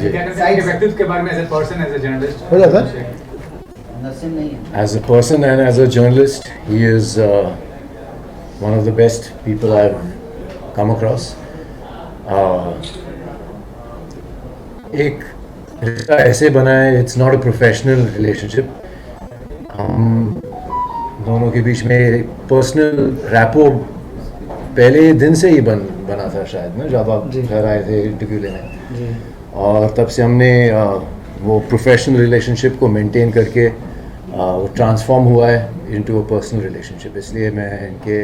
क्या कहते हैं व्यक्तित्व के बारे में as a person, as a journalist? हो जाता है। As a person and as a journalist, he is one of the best people I've come across. एक रिश्ता ऐसे बना है, it's not a professional relationship. हम दोनों के बीच में पर्सनल रैपो पहले दिन से ही बना था शायद ना, जब आप घर आए थे इंटरव्यू लेने, और तब से हमने वो प्रोफेशनल रिलेशनशिप को मेंटेन करके वो ट्रांसफॉर्म हुआ है इनटू अ पर्सनल रिलेशनशिप। इसलिए मैं इनके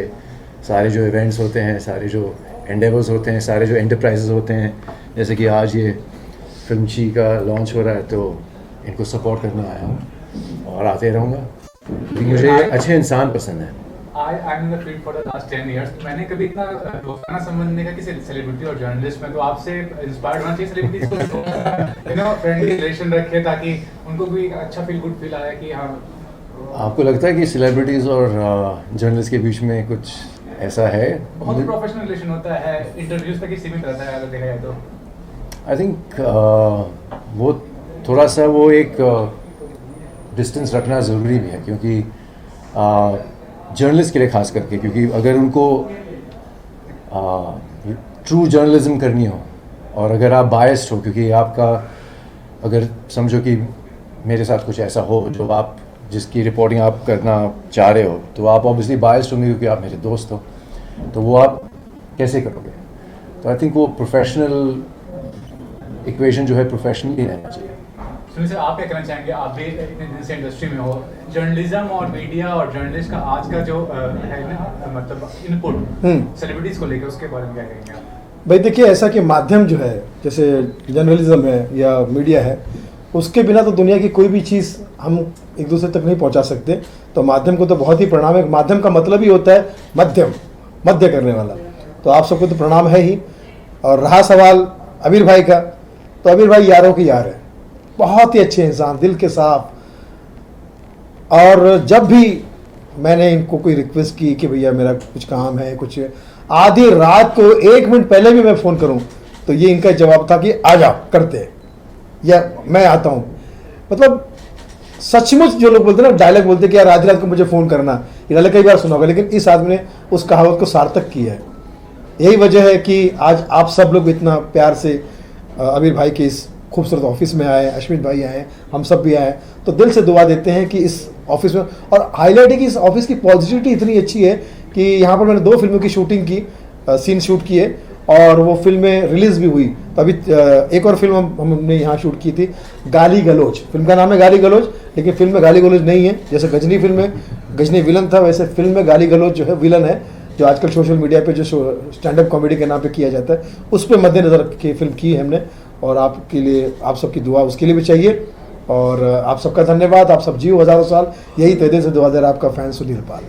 सारे जो इवेंट्स होते हैं, सारे जो एंडेवर्स होते हैं, सारे जो एंटरप्राइजेस होते हैं, जैसे कि आज ये फिल्म ची का लॉन्च हो रहा है, तो इनको सपोर्ट करने आया हूँ और आते रहूँगा, क्योंकि मुझे अच्छे इंसान पसंद है। I'm in the field for the last 10 years. मैंने कभी इतना दोस्ताना संबंध नहीं देखा किसी सेलिब्रिटी और जर्नलिस्ट में, तो आपसे इंस्पायर्ड होना चाहिए सेलिब्रिटीज को, यू नो, फ्रेंडली रिलेशन रखे ताकि उनको भी अच्छा गुड फील आया कि हाँ। आपको लगता है कि सेलिब्रिटीज़ और जर्नलिस्ट के बीच में कुछ ऐसा है? बहुत ही प्रोफेशनल रिलेशन होता है, इंटरव्यूज तक ही सीमित रहता है अगर देखा जाए तो। आई थिंक वो थोड़ा सा वो एक डिस्टेंस रखना ज़रूरी भी है, क्योंकि जर्नलिस्ट के लिए खास करके, क्योंकि अगर उनको ट्रू जर्नलिज्म करनी हो और अगर आप बायस्ड हो, क्योंकि आपका अगर समझो कि मेरे साथ कुछ ऐसा हो जो आप जिसकी रिपोर्टिंग आप करना चाह रहे हो, तो आप ऑब्वियसली बायस्ड होंगे क्योंकि आप मेरे दोस्त हो, तो वो आप कैसे करोगे? तो आई थिंक वो प्रोफेशनल इक्वेशन जो है प्रोफेशनल ही रहना चाहिए। सुनील सर, आप क्या कहना चाहेंगे? आप भी इतने दिन से इंडस्ट्री में हो, जर्नलिज्म और मीडिया और जर्नलिस्ट का आज का जो है ना, मतलब इनपुट सेलिब्रिटीज को लेकर, उसके बारे में क्या कहेंगे आप? भाई देखिए, ऐसा कि माध्यम जो है, जैसे जर्नलिज्म है या मीडिया है, उसके बिना तो दुनिया की कोई भी चीज़ हम एक दूसरे तक नहीं पहुंचा सकते। तो माध्यम को तो बहुत ही प्रणाम है। माध्यम का मतलब ही होता है मध्य करने वाला। तो आप सबको तो प्रणाम है ही। और रहा सवाल अमीर भाई का, तो अमीर भाई यारों के यार है, बहुत ही अच्छे इंसान, दिल के साफ। और जब भी मैंने इनको कोई रिक्वेस्ट की कि भैया मेरा कुछ काम है, कुछ आधी रात को 1 मिनट पहले भी मैं फ़ोन करूं, तो ये इनका जवाब था कि आ जाओ करते, या मैं आता हूं। मतलब सचमुच जो लोग बोलते हैं ना, डायलॉग बोलते हैं कि यार आधी रात को मुझे फ़ोन करना, ये डायलॉग कई बार सुना होगा, लेकिन इस आदमी ने उस कहावत को सार्थक किया है। यही वजह है कि आज आप सब लोग इतना प्यार से अमीर भाई के इस खूबसूरत ऑफिस में आए, अश्विन भाई आए, हम सब भी आए, तो दिल से दुआ देते हैं कि इस ऑफिस में, और हाईलाइट है कि इस ऑफिस की पॉजिटिविटी इतनी अच्छी है कि यहाँ पर मैंने 2 फिल्मों की शूटिंग की, सीन शूट किए, और वो फिल्में रिलीज़ भी हुई। तो अभी एक और फिल्म हमने यहाँ शूट की थी, गाली गलोच। फिल्म का नाम है गाली गलोच, लेकिन फिल्म में गाली गलोच नहीं है। जैसे गजनी फिल्म में गजनी विलन था, वैसे फिल्म में गाली गलोच जो है विलन है, जो आजकल सोशल मीडिया पे जो स्टैंड अप कॉमेडी के नाम पे किया जाता है, उस पर मद्देनज़र की फिल्म की है हमने। और आपके लिए, आप सबकी दुआ उसके लिए भी चाहिए, और आप सबका धन्यवाद। आप सब जियो हज़ारों साल। यही तहे दिल से दुआ दे रहा आपका fan Sunil Pal.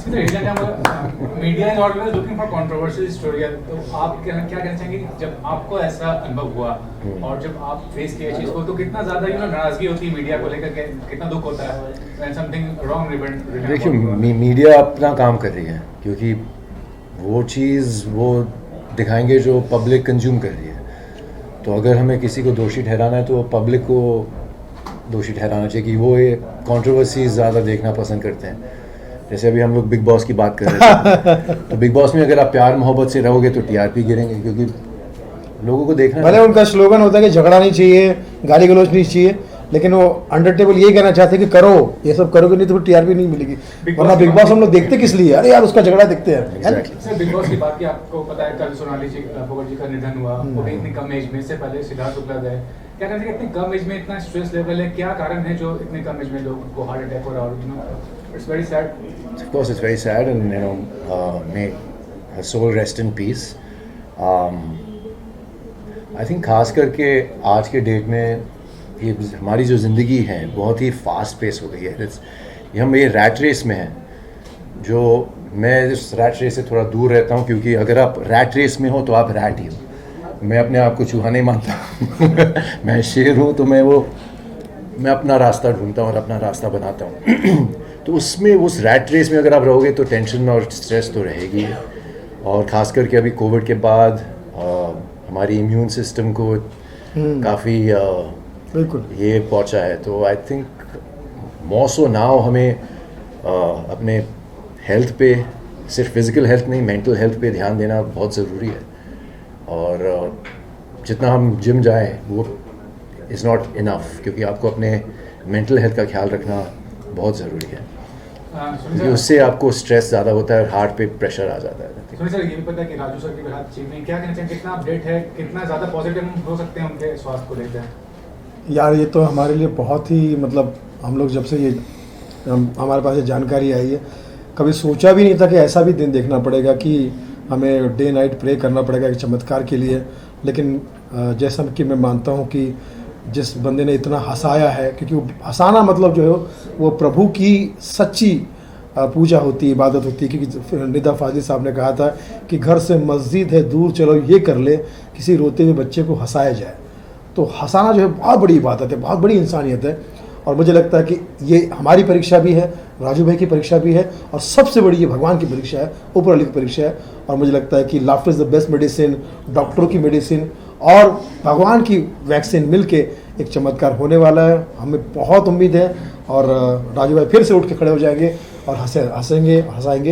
Media is always looking for controversial story, तो आप क्या कहना चाहेंगे जब आपको ऐसा अनुभव हुआ और जब आप फेस किए चीज को, तो कितना ज्यादा नाराजगी होती है मीडिया को लेकर के, कितना दुख होता है व्हेन समथिंग रॉन्ग रिपोर्ट? देखिए, मीडिया अपना काम कर रही है, क्योंकि वो चीज़ वो दिखाएंगे जो पब्लिक कंज्यूम कर रही है। तो अगर हमें किसी को दोषी ठहराना है तो पब्लिक को दोषी ठहराना चाहिए कि वो ये कंट्रोवर्सी ज़्यादा देखना पसंद करते हैं। जैसे अभी हम लोग बिग बॉस की बात कर रहे थे, तो बिग बॉस में अगर आप प्यार मोहब्बत से रहोगे तो टीआरपी गिरेंगे, क्योंकि लोगों को देखना, भले उनका स्लोगन होता है कि झगड़ा नहीं चाहिए, गाली गलौज नहीं चाहिए, लेकिन वो अंडर टेबल यही कहना चाहते हैं कि करो, ये सब करोगे नहीं तो फिर टीआरपी नहीं मिलेगी। वरना बिग बॉस हम लोग देखते किस लिए? अरे यार उसका झगड़ा देखते हैं। सर, बिग बॉस की बात की, आपको पता है कल सोनाली फोगाट जी का निधन हुआ, वो भी इतनी कम एज में, इससे पहले सिद्धार्थ शुक्ला गए। क्या कहते हैं, इतनी कम एज में इतना स्ट्रेस लेवल है, क्या कारण है जो इतनी कम एज में लोगों को हार्ट अटैक हो रहा है? It's very sad. Of course, it's very sad, and may her soul rest in peace. I think खास करके आज के डेट में ये हमारी जो ज़िंदगी है बहुत ही फास्ट पेस हो गई है। हम ये रैट रेस में हैं, जो मैं इस रैट रेस से थोड़ा दूर रहता हूँ, क्योंकि अगर आप रैट रेस में हो तो आप रैट ही हो। मैं अपने आप को चूहा नहीं मानता मैं शेर हूँ, तो मैं अपना रास्ता ढूंढता हूँ और अपना रास्ता बनाता हूँ तो उसमें, उस रैट रेस में अगर आप रहोगे तो टेंशन और स्ट्रेस तो रहेगी। और ख़ास करके अभी कोविड के बाद हमारी इम्यून सिस्टम को काफ़ी बिल्कुल ये पहुंचा है। तो I think more so now हमें अपने हेल्थ पे, सिर्फ फिज़िकल हेल्थ नहीं, मेंटल हेल्थ पे ध्यान देना बहुत ज़रूरी है। और जितना हम जिम जाएं वो इज़ नॉट इनफ, क्योंकि आपको अपने मेंटल हेल्थ का ख्याल रखना बहुत ज़रूरी है, क्योंकि उससे आपको स्ट्रेस ज़्यादा होता है और हार्ट पे प्रेशर आ जाता है। सुनील सर, ये भी पता है कि राजू सर के साथ चीफ में क्या कहना चाहिए, कितना अपडेट है, कितना ज़्यादा पॉजिटिव हो सकते हैं उनके स्वास्थ्य को लेकर? यार ये तो हमारे लिए बहुत ही मतलब, हम लोग जब से ये हमारे पास ये जानकारी आई है, कभी सोचा भी नहीं था कि ऐसा भी दिन देखना पड़ेगा कि हमें डे नाइट प्रे करना पड़ेगा एक चमत्कार के लिए। लेकिन जैसा कि मैं मानता हूँ कि जिस बंदे ने इतना हंसाया है, क्योंकि वो हंसाना मतलब जो है वो प्रभु की सच्ची पूजा होती है, इबादत होती है। क्योंकि निदा फाजिल साहब ने कहा था कि घर से मस्जिद है दूर, चलो ये कर ले, किसी रोते हुए बच्चे को हंसाया जाए। तो हंसाना जो है बहुत बड़ी इबादत है, बहुत बड़ी इंसानियत है। और मुझे लगता है कि ये हमारी परीक्षा भी है, राजू भाई की परीक्षा भी है, और सबसे बड़ी ये भगवान की परीक्षा है, ऊपर वाली की परीक्षा है। और मुझे लगता है कि laughter is the best medicine, डॉक्टरों की मेडिसिन और भगवान की वैक्सीन मिलके एक चमत्कार होने वाला है। हमें बहुत उम्मीद है, और राजू भाई फिर से उठ के खड़े हो जाएंगे और हंसेंगे हंसाएंगे।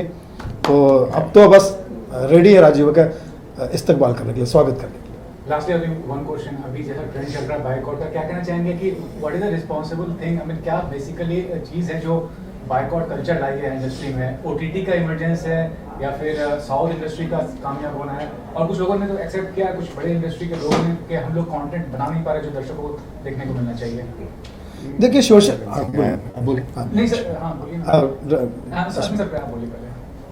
तो अब तो बस रेडी है राजू भाई का इस्तकबाल करने के लिए, स्वागत करने के लिए। लास्टली अभी वन क्वेश्चन, अभी जैसा ट्रेंड चल रहा है बाइकआउट का, क्या कहना चाहेंगे कि what is the responsible thing, I mean क्या बेसिकली चीज़ है जो बाइकआउट कल्चर लाई है इंडस्ट्री में? ओटीटी का इमरजेंस है या फिर साउथ इंडस्ट्री का कामयाब होना है? और कुछ लोगों ने तो एक्सेप्ट किया, कुछ बड़े इंडस्ट्री के लोगों ने, कि हम लोग कंटेंट बना नहीं पा रहे जो दर्शकों को देखने को मिलना चाहिए। देखिए सोशल नहीं सर, हाँ बोलिए ना। हाँ सर, आप बोलिए पहले।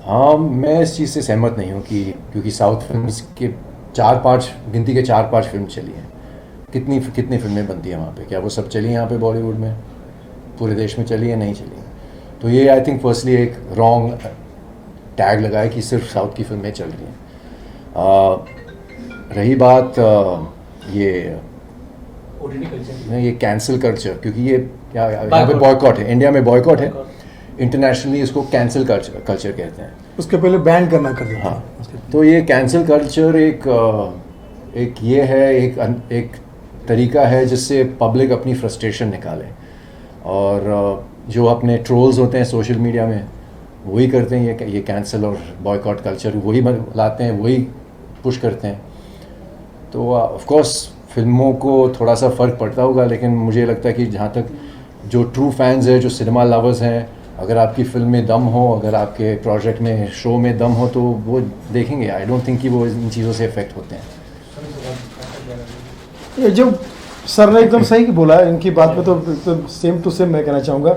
हाँ, मैं इस चीज़ से सहमत नहीं हूँ कि क्योंकि साउथ फिल्म्स के 4-5 गिनती के 4-5 फिल्म चली हैं। कितनी फिल्में बनती हैं वहाँ पे? क्या वो सब चली हैं यहाँ पे बॉलीवुड में? पूरे देश में चली है? नहीं चली हैं। तो ये आई थिंक फर्स्टली एक रॉन्ग टैग लगा है कि सिर्फ साउथ की फिल्में चल रही हैं। रही बात ये ओटीटी कल्चर, ये कैंसिल कल्चर, क्योंकि ये यहाँ पे बॉयकॉट है, इंडिया में बॉयकॉट है, इंटरनेशनली इसको कैंसिल कल्चर कहते हैं। उसके पहले बैन करना कर देते हैं। हाँ, तो ये कैंसिल कल्चर एक ये है, एक तरीका है जिससे पब्लिक अपनी फ्रस्ट्रेशन निकाले, और जो अपने ट्रोल्स होते हैं सोशल मीडिया में वही करते हैं ये कैंसिल और बॉयकॉट कल्चर वही लाते हैं, वही पुश करते हैं। तो ऑफ कोर्स फिल्मों को थोड़ा सा फ़र्क पड़ता होगा, लेकिन मुझे लगता है कि जहाँ तक जो ट्रू फैंस हैं, जो सिनेमा लवर्स हैं, अगर आपकी फिल्म में दम हो, अगर आपके प्रोजेक्ट में, शो में दम हो, तो वो देखेंगे। आई डोंट थिंक कि वो इन चीज़ों से इफेक्ट होते हैं। ये जो सर ने एकदम सही बोला है, इनकी बात में तो सेम टू सेम मैं कहना चाहूँगा।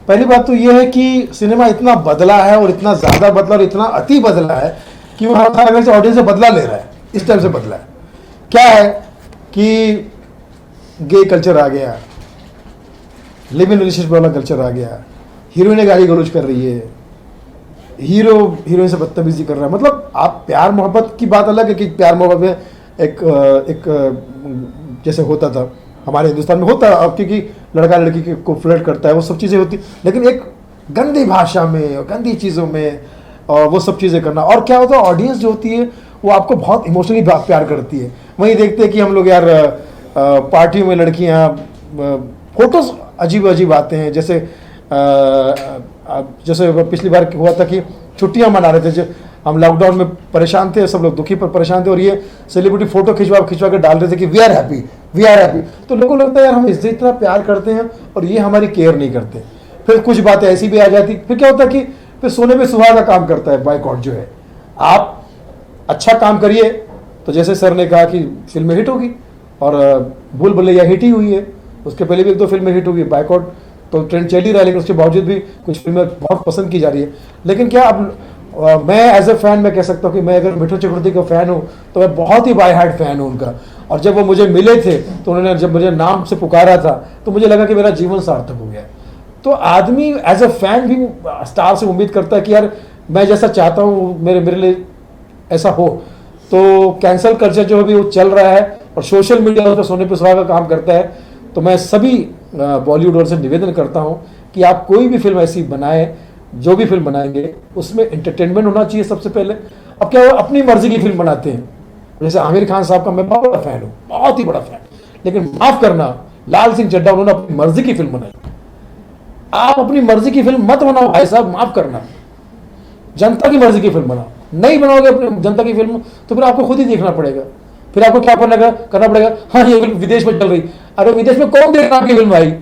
पहली बात तो ये है कि सिनेमा इतना बदला है, और इतना ज़्यादा बदला और इतना अति बदला है कि वो हर अगर से ऑडियंस से बदला ले रहा है। इस टाइप से बदला है। क्या है कि गे कल्चर आ गया, लिव इन रिलेशनशिप वाला कल्चर आ गया, हीरोइनें गाली गलौज कर रही है, हीरो हीरोइन से बदतमीजी कर रहा है। मतलब आप प्यार मोहब्बत की बात अलग है कि प्यार मोहब्बत में एक जैसे होता था हमारे हिंदुस्तान में होता है, क्योंकि लड़का लड़की को फ्लर्ट करता है, वो सब चीज़ें होती, लेकिन एक गंदी भाषा में और गंदी चीज़ों में और वो सब चीज़ें करना। और क्या होता है, ऑडियंस जो होती है वो आपको बहुत इमोशनली प्यार करती है। वहीं देखते हैं कि हम लोग यार पार्टियों में लड़कियाँ फोटोज अजीब अजीब आते हैं। जैसे पिछली बार हुआ था कि छुट्टियां मना रहे थे, जो हम लॉकडाउन में परेशान थे, सब लोग दुखी पर परेशान थे, और ये सेलिब्रिटी फोटो खिंचवा के डाल रहे थे कि वी आर हैप्पी। तो लोगों को लगता है यार हम इससे इतना प्यार करते हैं और ये हमारी केयर नहीं करते। फिर कुछ बातें ऐसी भी आ जाती, फिर क्या होता है कि फिर सोने में सुहागा काम करता है बाइकआउट जो है। आप अच्छा काम करिए तो जैसे सर ने कहा कि फिल्में हिट होगी, और भूल भुलैया हिट ही हुई है, उसके पहले भी 1-2 फिल्में हिट होगी। बाइकआउट तो ट्रेंड चल ही रहा है, लेकिन उसके बावजूद भी कुछ फिल्में बहुत पसंद की जा रही है। लेकिन क्या अब मैं एज ए फैन मैं कह सकता हूँ कि मैं अगर मिठुन चक्रवर्ती का फ़ैन हूँ तो मैं बहुत ही बाय हार्ट फ़ैन हूँ उनका। और जब वो मुझे मिले थे तो उन्होंने जब मुझे नाम से पुकारा था तो मुझे लगा कि मेरा जीवन सार्थक हो गया। तो आदमी एज ए फैन भी स्टार से उम्मीद करता है कि यार मैं जैसा चाहता हूँ मेरे लिए ऐसा हो। तो कैंसल कल्चर जो अभी वो चल रहा है और सोशल मीडिया उस पर सोने पे सुहागा का काम करता है, तो मैं सभी बॉलीवुड और से निवेदन करता हूँ कि आप कोई भी फिल्म ऐसी बनाएं, जो भी फिल्म बनाएंगे उसमें एंटरटेनमेंट होना चाहिए सबसे पहले। अब क्या वो अपनी मर्जी की फिल्म बनाते हैं, जैसे आमिर खान साहब का मैं बहुत बड़ा फ़ैन हूँ, बहुत ही बड़ा फ़ैन, लेकिन माफ करना, लाल सिंह चड्ढा उन्होंने अपनी मर्जी की फिल्म बनाई। आप अपनी मर्जी की फिल्म मत बनाओ भाई साहब, माफ करना, जनता की मर्जी की फिल्म बनाओ। नहीं बनाओगे अपनी जनता की फिल्म तो फिर आपको खुद ही देखना पड़ेगा। फिर आपको क्या करना पड़ेगा, हाँ ये फिल्म विदेश में चल रही, अरे विदेश में कौन देख रहा है आपकी फिल्म भाई?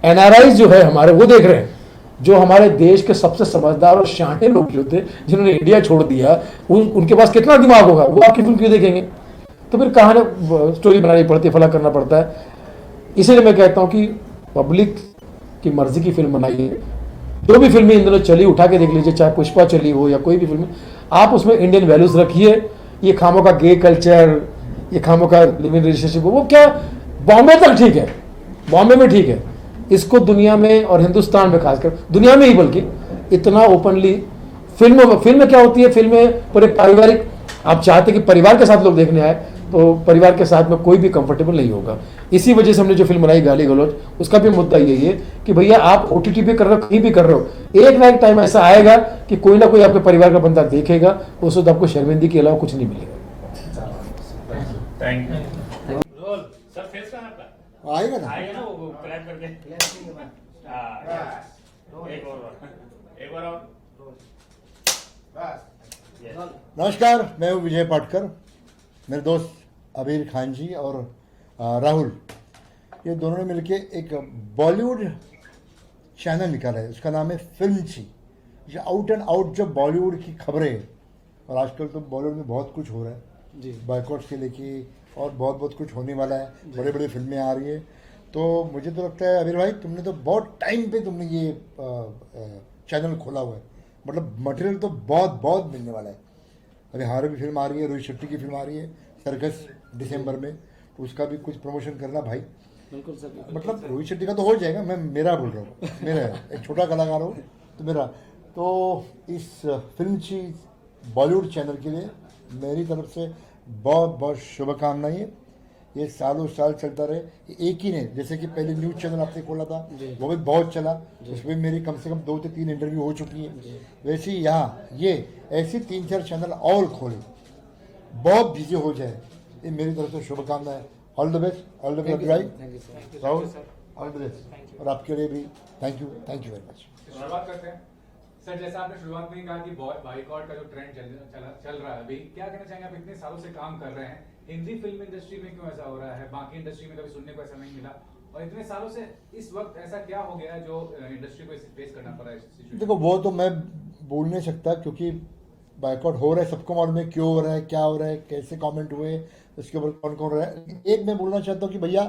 एनआरआई जो है हमारे, वो देख रहे हैं। जो हमारे देश के सबसे समझदार और शाणे लोग जो थे, जिन्होंने इंडिया छोड़ दिया, उनके पास कितना दिमाग होगा, वो आपकी फिल्म क्यों देखेंगे? तो फिर कहानी स्टोरी बनानी पड़ती है, फला करना पड़ता है। इसीलिए मैं कहता हूँ कि पब्लिक की मर्जी की फिल्म बनाइए। जो भी फिल्में इन दिनों चली उठा के देख लीजिए, चाहे पुष्पा चली हो या कोई भी फिल्म, आप उसमें इंडियन वैल्यूज रखिए। ये खामों का गे कल्चर, ये खामों का लिविंग रिलेशनशिप, वो क्या बॉम्बे तक ठीक है, बॉम्बे में ठीक है, इसको दुनिया में और हिंदुस्तान में खासकर दुनिया में ही बल्कि इतना ओपनली फिल्म क्या होती है, फिल्में पूरे पारिवारिक, आप चाहते कि परिवार के साथ लोग देखने आए तो परिवार के साथ में कोई भी कंफर्टेबल नहीं होगा। इसी वजह से हमने जो फिल्म बनाई गाली गलौज, उसका भी मुद्दा यही है कि भैया आप ओटीटी पे कर रहे हो, कहीं भी कर रहे हो, एक ना एक टाइम ऐसा आएगा कि कोई ना कोई आपके परिवार का बंदा देखेगा, उस वक्त आपको शर्मिंदगी के अलावा कुछ नहीं मिलेगा। Thank you. Role sir, face कहाँ आपका आएगा ना, आएगा ना वो क्लैप करके। एक और नमस्कार, मैं हूँ विजय पाटकर। मेरे दोस्त अबीर खान जी और राहुल, ये दोनों ने मिलके एक बॉलीवुड चैनल निकाला है, उसका नाम है फिल्मची। जो आउट एंड आउट जो बॉलीवुड की खबरें हैं, और आजकल तो बॉलीवुड में बहुत कुछ हो रहा है जी, बॉयकॉट से लेके और बहुत बहुत कुछ होने वाला है, बड़े बड़े फिल्में आ रही है। तो मुझे तो लगता है अबीर भाई, तुमने तो बहुत टाइम पे तुमने ये चैनल खोला हुआ है, मतलब मटेरियल तो बहुत बहुत मिलने वाला है। अभी हमारी भी फिल्म आ रही है, रोहित शेट्टी की फिल्म आ रही है सर्कस दिसंबर में, तो उसका भी कुछ प्रमोशन करना भाई। बिल्कुल सर, मतलब रोहित शेट्टी का तो हो जाएगा, मैं मेरा बोल रहा हूँ, मेरा एक छोटा कलाकार हो तो मेरा। तो इस फिल्म चीज बॉलीवुड चैनल के लिए मेरी तरफ से बहुत बहुत शुभकामनाएं। ये सालों साल चलता रहे। एक ही नहीं, जैसे कि पहले न्यूज़ चैनल आपने खोला था, वो भी बहुत चला, उसमें मेरी कम से कम 2 से 3 इंटरव्यू हो चुकी हैं। वैसे ही यहाँ ये ऐसे 3-4 चैनल और खोले, बहुत बिजी हो जाए, ये मेरी तरफ से शुभकामनाएं। All the best, all the best right Rahul, all the best. और आपके लिए भी थैंक यू वेरी मच। शुरुआत करते हैं सर, जैसा आपने शुरुआत में ही कहा कि बॉयकॉट का जो ट्रेंड चल रहा है अभी, क्या कहना चाहेंगे? आप इतने सालों से काम कर रहे हैं, हिंदी फिल्म इंडस्ट्री में क्यों ऐसा हो रहा है? बाकी इंडस्ट्री में कभी सुनने को ऐसा नहीं मिला, और इतने सालों से इस वक्त ऐसा क्या हो गया है जो इंडस्ट्री को फेस करना पड़ा है? देखो, वो तो मैं बोल नहीं सकता, क्योंकि बायकॉट हो रहा है, सबको मालूम है क्यों हो रहा है, क्या हो रहा है, कैसे कमेंट हुए, उसके ऊपर कौन कौन रहा है। एक मैं बोलना चाहता हूँ कि भैया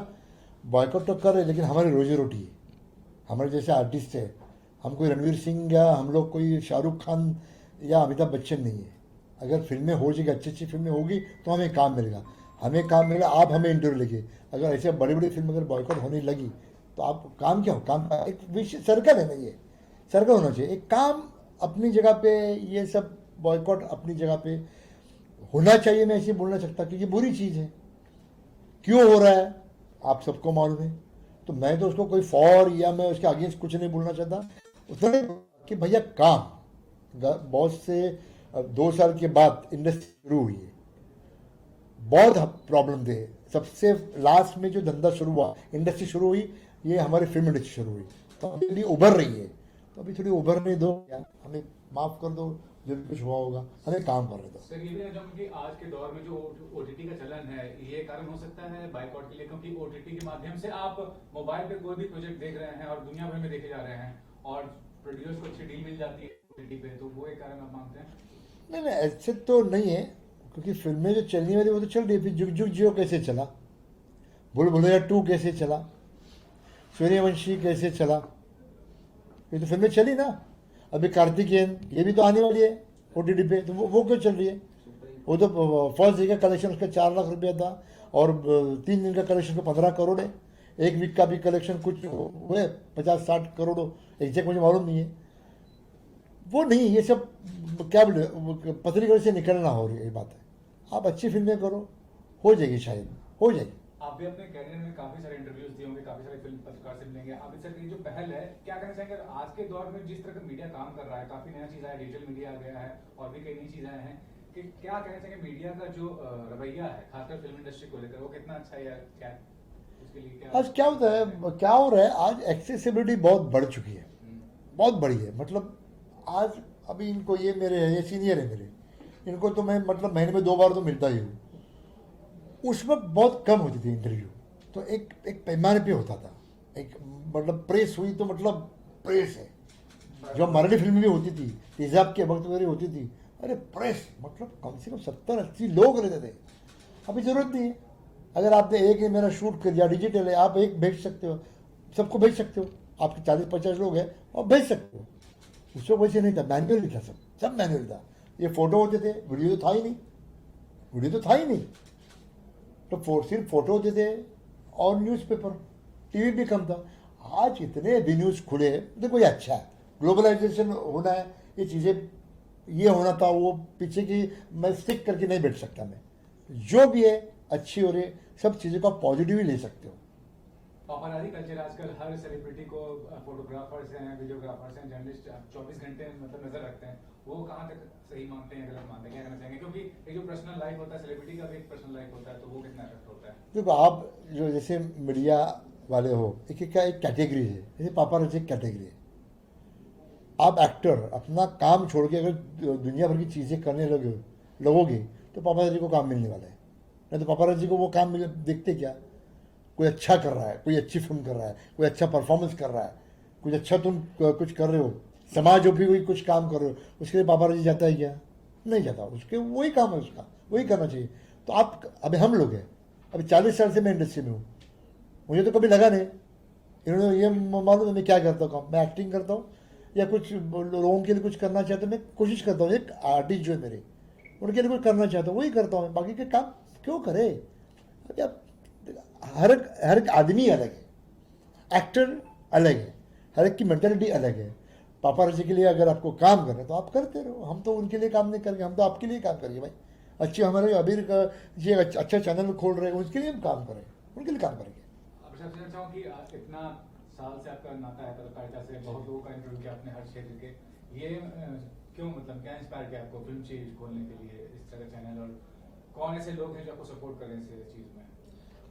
बायकॉट तो कर रहे, लेकिन हमारी रोजी रोटी है, हमारे जैसे आर्टिस्ट है, हम कोई रणवीर सिंह या हम लोग कोई शाहरुख खान या अमिताभ बच्चन नहीं है। अगर फिल्में हो जाएगी, अच्छी अच्छी फिल्में होगी तो हमें काम मिलेगा, आप हमें इंटरव्यू लेंगे। अगर ऐसे बड़ी बड़ी फिल्म अगर बॉयकॉट होने लगी तो आप काम क्या हो, काम एक विषय सर्कल है ना, ये सर्कल होना चाहिए, एक काम अपनी जगह पे, ये सब बॉयकॉट अपनी जगह पे होना चाहिए। मैं ऐसे बोलना सकता कि ये बुरी चीज़ है, क्यों हो रहा है आप सबको मालूम है। तो मैं तो उसको कोई फॉर या मैं उसके अगेंस्ट कुछ नहीं बोलना चाहता, उतना कि भैया काम बहुत से 2 साल के बाद इंडस्ट्री शुरू हुई है, बहुत प्रॉब्लम थे। सबसे लास्ट में जो धंधा शुरू हुआ, इंडस्ट्री शुरू हुई, ये हमारी फिल्म इंडस्ट्री शुरू हुई, तो अभी उभर रही है, तो अभी थोड़ी उभरने दो, हमें माफ़ कर दो, जो भी कुछ हुआ होगा, हमें काम करने दो। सर, ये भी है कि आज के दौर में जो ओटीटी का चलन है, ये कारण हो सकता है बायकॉट के लिए, क्योंकि ओटीटी के माध्यम से आप मोबाइल पे कोई भी प्रोजेक्ट देख रहे हैं और दुनिया भर में देखे जा रहे हैं, और प्रोड्यूसर को अच्छी डील मिल जाती है ओटीटी पे, तो वो एक कारण आप मानते हैं? नहीं, ऐसे तो नहीं है, क्योंकि फिल्में जो चलने वाली वो तो चल रही है। फिर जुग जुग जियो कैसे चला, भूल भुलैया 2 कैसे चला, सूर्यवंशी कैसे चला, ये तो फिल्में चली ना। अभी कार्तिकेयन ये भी तो आने वाली है ओटीटी पे, तो वो क्यों चल रही है? वो तो फर्स्ट डे का कलेक्शन उसका 4 लाख रुपया था, और 3 दिन का कलेक्शन तो 15 करोड़ है, एक वीक का भी कलेक्शन कुछ हुए 50-60 करोड़, एग्जैक्ट मुझे मालूम नहीं है। वो नहीं, ये सब क्या बोले, पत्रिका से निकलना हो रही है, ये बात है। आप अच्छी फिल्में करो, हो जाएगी, शायद हो जाएगी। आप भी अपने कैरियर में काफी सारे इंटरव्यूज दिए होंगे, काफी सारे फिल्म पत्रकार से मिलेंगे, आप सर ये जो पहल है, क्या कहना चाहेंगे? आज के दौर में जिस तरह का मीडिया काम कर रहा है, काफी नया चीज आया, डिजिटल मीडिया आ गया है और भी कई नई चीजें आए हैं, कि क्या कहना चाहिए मीडिया का जो रवैया है खासकर फिल्म इंडस्ट्री को लेकर वो कितना अच्छा है या क्या उसके लिए क्या आज क्या होता है, क्या हो रहा है, आज एक्सेसिबिलिटी बहुत बढ़ चुकी है, बहुत बड़ी है। मतलब आज अभी इनको, ये मेरे हैं, ये सीनियर है मेरे, इनको तो मैं मतलब महीने में 2 बार तो मिलता ही हूँ। उस वक्त बहुत कम होती थी इंटरव्यू, तो एक पैमाने पे होता था, एक मतलब प्रेस हुई तो मतलब प्रेस है। जो मराठी फिल्म भी होती थी, तेजाब के वक्त मेरी होती थी, अरे प्रेस मतलब कम से कम 70-80 लोग रहते थे। अभी ज़रूरत नहीं है, अगर आपने एक ही मेरा शूट कर दिया, डिजिटल है, आप एक भेज सकते हो, सबको भेज सकते हो, आपके 40-50 लोग हैं और भेज सकते हो। उस वक्त वैसे नहीं था, मैनुअल था, सब मैनुअल था। ये फोटो होते थे, वीडियो तो था ही नहीं, वीडियो तो था ही नहीं, तो सिर्फ फोटो होते थे और न्यूज़पेपर, टीवी भी कम था। आज इतने वेन्यूज खुले, देखो ये अच्छा है, ग्लोबलाइजेशन होना है, ये चीज़ें ये होना था, वो पीछे की मैं स्टिक करके नहीं बैठ सकता। मैं जो भी है अच्छी हो रही है, सब चीज़ों को पॉजिटिव ही ले सकते हो। पापाराजी कल्चर आजकल हर सेलिब्रिटी को, फोटोग्राफर्स हैं, वीडियोग्राफर्स हैं, जर्नलिस्ट 24 घंटे मतलब नजर रखते हैं। वो कहाँ तक सही मानते हैं, गलत मानते हैं, क्या कहना चाहेंगे? क्योंकि एक जो पर्सनल लाइफ होता है, सेलिब्रिटी का भी एक पर्सनल लाइफ होता है, तो वो कितना इफेक्ट होता है? देखो आप जो जैसे मीडिया वाले हो, एक कैटेगरी है, जैसे पापाराजी एक कैटेगरी है। आप एक्टर अपना काम छोड़ के अगर दुनिया भर की चीज़ें करने लगोगे तो पापाराजी को काम मिलने वाला है। नहीं तो पापाराजी को वो काम मिले, देखते क्या, कोई अच्छा कर रहा है, कोई अच्छी फिल्म कर रहा है, कोई अच्छा परफॉर्मेंस कर रहा है, कुछ अच्छा तुम कुछ कर रहे हो, समाज उपयोगी कुछ काम कर रहे हो, उसके लिए पापाराजी जाता है क्या? नहीं जाता। उसके वही काम है, उसका वही करना चाहिए। तो आप अभी हम लोग हैं, अभी 40 साल से मैं इंडस्ट्री में हूँ, मुझे तो कभी लगा नहीं, इन्होंने ये मालूम है मैं क्या करता हूँ, मैं एक्टिंग करता हूँ या कुछ लोगों के लिए कुछ करना चाहता हूँ, मैं कोशिश करता हूँ। एक आर्टिस्ट जो है मेरे, उनके लिए कुछ करना चाहता हूँ, वही करता हूँ। बाकी के काम क्यों करे? अभी आप हर एक आदमी अलग है, एक्टर अलग है, हर एक की मेंटालिटी अलग है। पापाराजी के लिए अगर आपको काम करना है तो आप करते रहो, हम तो उनके लिए काम नहीं करेंगे, हम तो आपके लिए काम करेंगे भाई। अच्छे हमारे अबीर का जी अच्छा चैनल खोल रहे हैं, उसके लिए हम काम करें, उनके लिए काम करेंगे। अब सबसे अच्छा हूँ कि इतना साल से आपका नाता है पत्रकारिता से, बहुत लोगों का इंटरव्यू किया अपने हर क्षेत्र के, ये क्यों, मतलब क्या इंस्पायर किया आपको फिल्म चीज खोलने के लिए इस तरह चैनल, और कौन ऐसे लोग हैं जो आपको सपोर्ट कर रहे हैं इस चीज में?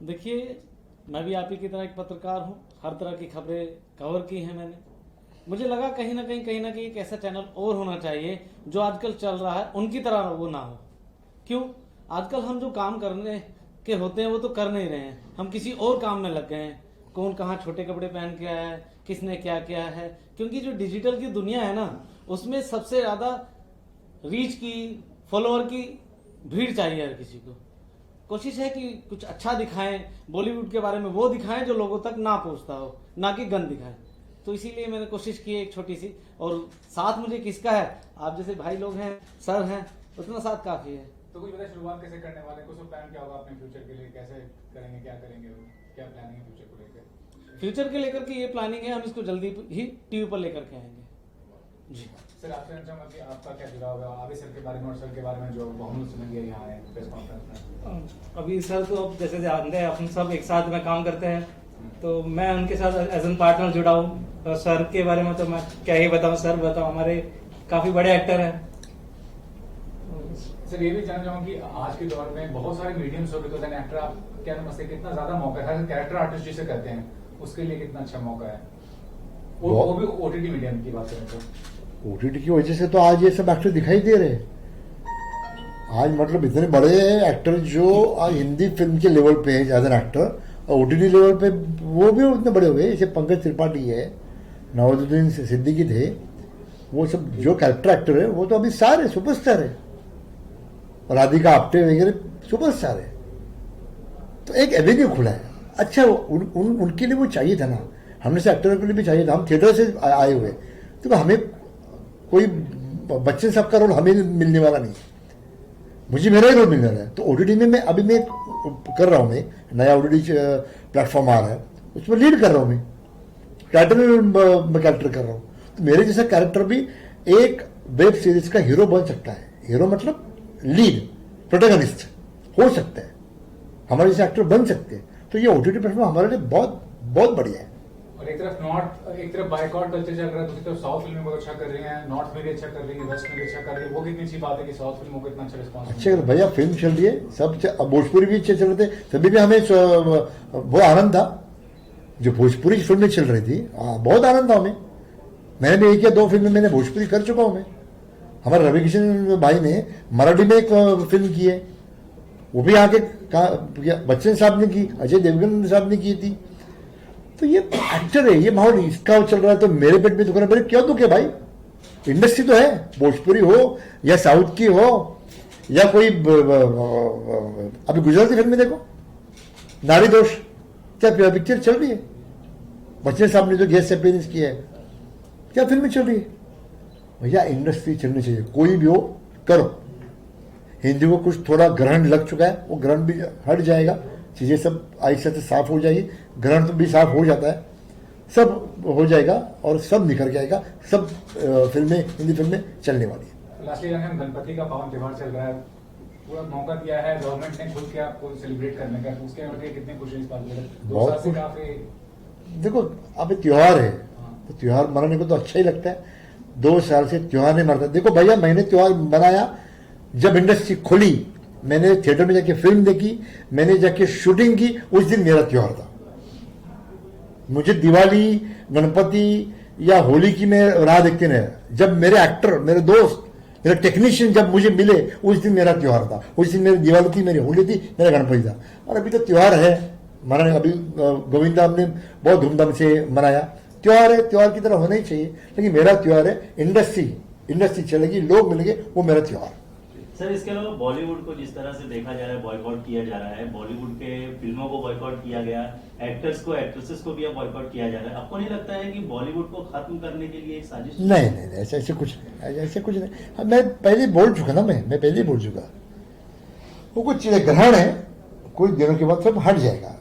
देखिए, मैं भी आप ही की तरह एक पत्रकार हूँ, हर तरह की खबरें कवर की हैं मैंने। मुझे लगा कहीं ना कहीं एक ऐसा चैनल और होना चाहिए जो आजकल चल रहा है उनकी तरह वो ना हो। क्यों? आजकल हम जो काम करने के होते हैं वो तो कर नहीं रहे हैं, हम किसी और काम में लग गए हैं। कौन कहाँ छोटे कपड़े पहन के आया है, किसने क्या किया है, क्योंकि जो डिजिटल की दुनिया है ना, उसमें सबसे ज्यादा रीच की, फॉलोअर की भीड़ चाहिए हर किसी को। कोशिश है कि कुछ अच्छा दिखाएं, बॉलीवुड के बारे में वो दिखाएं जो लोगों तक ना पहुंचता हो, ना कि गंद दिखाएं। तो इसीलिए मैंने कोशिश की है एक छोटी सी, और साथ मुझे किसका है, आप जैसे भाई लोग हैं, सर हैं, उतना साथ काफी है। तो कुछ बताइए, शुरुआत कैसे करने वाले, कुछ प्लान क्या होगा अपने फ्यूचर के लिए, कैसे करेंगे, क्या करेंगे, क्या प्लानिंग है फ्यूचर को लेकर? फ्यूचर के लेकर के ये प्लानिंग है, हम इसको जल्दी ही टीवी पर लेकर के आएंगे। जी सर, आपसे जानना चाहूंगा कि आपका क्या जुड़ाव है आगे सर के बारे में, और सर के बारे में जो बहुमूल्य समय दिया यहाँ है प्रेस कॉन्फ्रेंस में? अभी सर तो अब जैसे जानते हैं अपन सब एक साथ में काम करते हैं, तो मैं उनके साथ एज एन पार्टनर जुड़ा हूँ। और सर के बारे में तो मैं क्या ही बताऊँ, सर बताओ हमारे काफी बड़े एक्टर हैं। सर, ये भी जानना चाहूंगा कि आज के दौर में बहुत सारे मीडियम्स हो गए, तो एक्टर आप क्या नमस्ते, कितना ज्यादा मौका है, हर कैरेक्टर आर्टिस्ट जिसे कहते हैं उसके लिए कितना अच्छा मौका है, वो भी ओटीटी मीडियम की बात करें तो। ओटीटी की वजह से तो आज ये सब एक्टर दिखाई दे रहे हैं। आज मतलब इतने बड़े एक्टर जो हिंदी फिल्म के लेवल पे है एज एन एक्टर, और ओटीटी लेवल पे वो भी उतने बड़े हो गए। जैसे पंकज त्रिपाठी है, नवाजुद्दीन सिद्दीकी थे, वो सब जो कैरेक्टर एक्टर है वो तो अभी सारे सुपरस्टार है, और राधिका आप्टे वगैरह सुपरस्टार है। तो एक एवेन्यू खुला है। अच्छा उनके लिए वो चाहिए था ना, हमने से एक्टरों के लिए भी चाहिए था, हम थिएटर से आए हुए, तो हमें कोई बच्चे साहब का रोल हमें मिलने वाला नहीं, मुझे मेरा ही रोल मिलने वाला है। तो ओटीटी में मैं कर रहा हूँ, मैं नया ओटीटी प्लेटफॉर्म आ रहा है, उसमें लीड कर रहा हूँ, मैं कैरेक्टर कर रहा हूँ। तो मेरे जैसा कैरेक्टर भी एक वेब सीरीज का हीरो बन सकता है। हीरो मतलब लीड प्रोटैगनिस्ट हो सकता है, हमारे जैसे एक्टर बन सकते हैं। तो ये ओटीटी प्लेटफॉर्म हमारे लिए बहुत बहुत बढ़िया है। और एक तरफ बायकॉट कल्चर चल रहा है, दूसरी तरफ साउथ फिल्में बहुत अच्छा कर रही हैं, नॉर्थ में भी अच्छा कर रही है, वेस्ट में भी अच्छा कर रही है। वो कितनी अच्छी बात है कि साउथ फिल्मों को इतना अच्छा रिस्पॉन्स अच्छे भैया फिल्म चल रही है, सब अब भोजपुरी भी अच्छे चल रहे थे, तभी भी हमें बहुत आनंद था जो भोजपुरी फिल्में चल रही थी। बहुत आनंद था हमें। मैंने भी 1 या 2 फिल्में मैंने भोजपुरी कर चुका हूँ मैं। हमारे रवि किशन भाई ने मराठी में एक फिल्म की है, वो भी आके बच्चन साहब ने की, अजय देवगन साहब ने की थी। तो ये एक्टर है, ये माहौल इसका चल रहा है, तो मेरे पेट में दुख रहा है। मेरे क्यों दुख है भाई? इंडस्ट्री तो है, भोजपुरी हो या साउथ की हो या कोई अभी गुजराती फिल्म में देखो, नारी दोष क्या पिक्चर चल रही है, बच्चन साहब ने जो गेस्ट अपीयरेंस किया है, क्या फिल्में चल रही है भैया? इंडस्ट्री चलनी चाहिए, कोई भी हो करो। हिंदी को कुछ थोड़ा ग्रहण लग चुका है, वो ग्रहण भी हट जाएगा, चीजें सब आहिस्ते से साफ हो जाएगी। ग्रहण तो भी साफ हो जाता है, सब हो जाएगा और सब निखर जाएगा, सब फिल्में, हिंदी फिल्में चलने वाली है। लास्टली हम गणपति का पावन त्योहार चल रहा है, पूरा मौका दिया है गवर्नमेंट ने खुद के आपको सेलिब्रेट करने का, उसके और कितने खुश हैं इस बात में? 2 साल से काफी देखो अब त्योहार है तो त्योहार मनाने को तो अच्छा ही लगता है। 2 साल से त्योहार नहीं मनाता। देखो भैया मैंने त्योहार मनाया जब इंडस्ट्री खुली, मैंने थिएटर में जाके फिल्म देखी, मैंने जाके शूटिंग की, उस दिन मेरा त्योहार था। मुझे दिवाली, गणपति या होली की मैं राह देखते नहीं। जब मेरे एक्टर, मेरे दोस्त, मेरे टेक्नीशियन जब मुझे मिले, उस दिन मेरा त्योहार था। उस दिन मेरी दिवाली थी, मेरी होली थी, मेरा गणपति था। और अभी तो त्योहार है मनाने, अभी गोविंदा हमने बहुत धूमधाम से मनाया। त्योहार है, त्योहार की तरह होना ही चाहिए, लेकिन मेरा त्योहार है इंडस्ट्री चलेगी, लोग मिलेंगे, वो मेरा त्योहार। सर इसके अलावा बॉलीवुड को जिस तरह से देखा जा रहा है, बॉयकॉट किया जा रहा है, बॉलीवुड के फिल्मों को बॉयकॉट किया गया, एक्टर्स को, एक्ट्रेसेस को भी अब बॉयकॉट किया जा रहा है। आपको नहीं लगता है कि बॉलीवुड को खत्म करने के लिए एक साजिश? नहीं, ऐसे कुछ नहीं। मैं पहले बोल चुका ना, मैं पहले बोल चुका, वो कुछ चीजें ग्रहण है, कुछ दिनों के बाद सब हट जाएगा,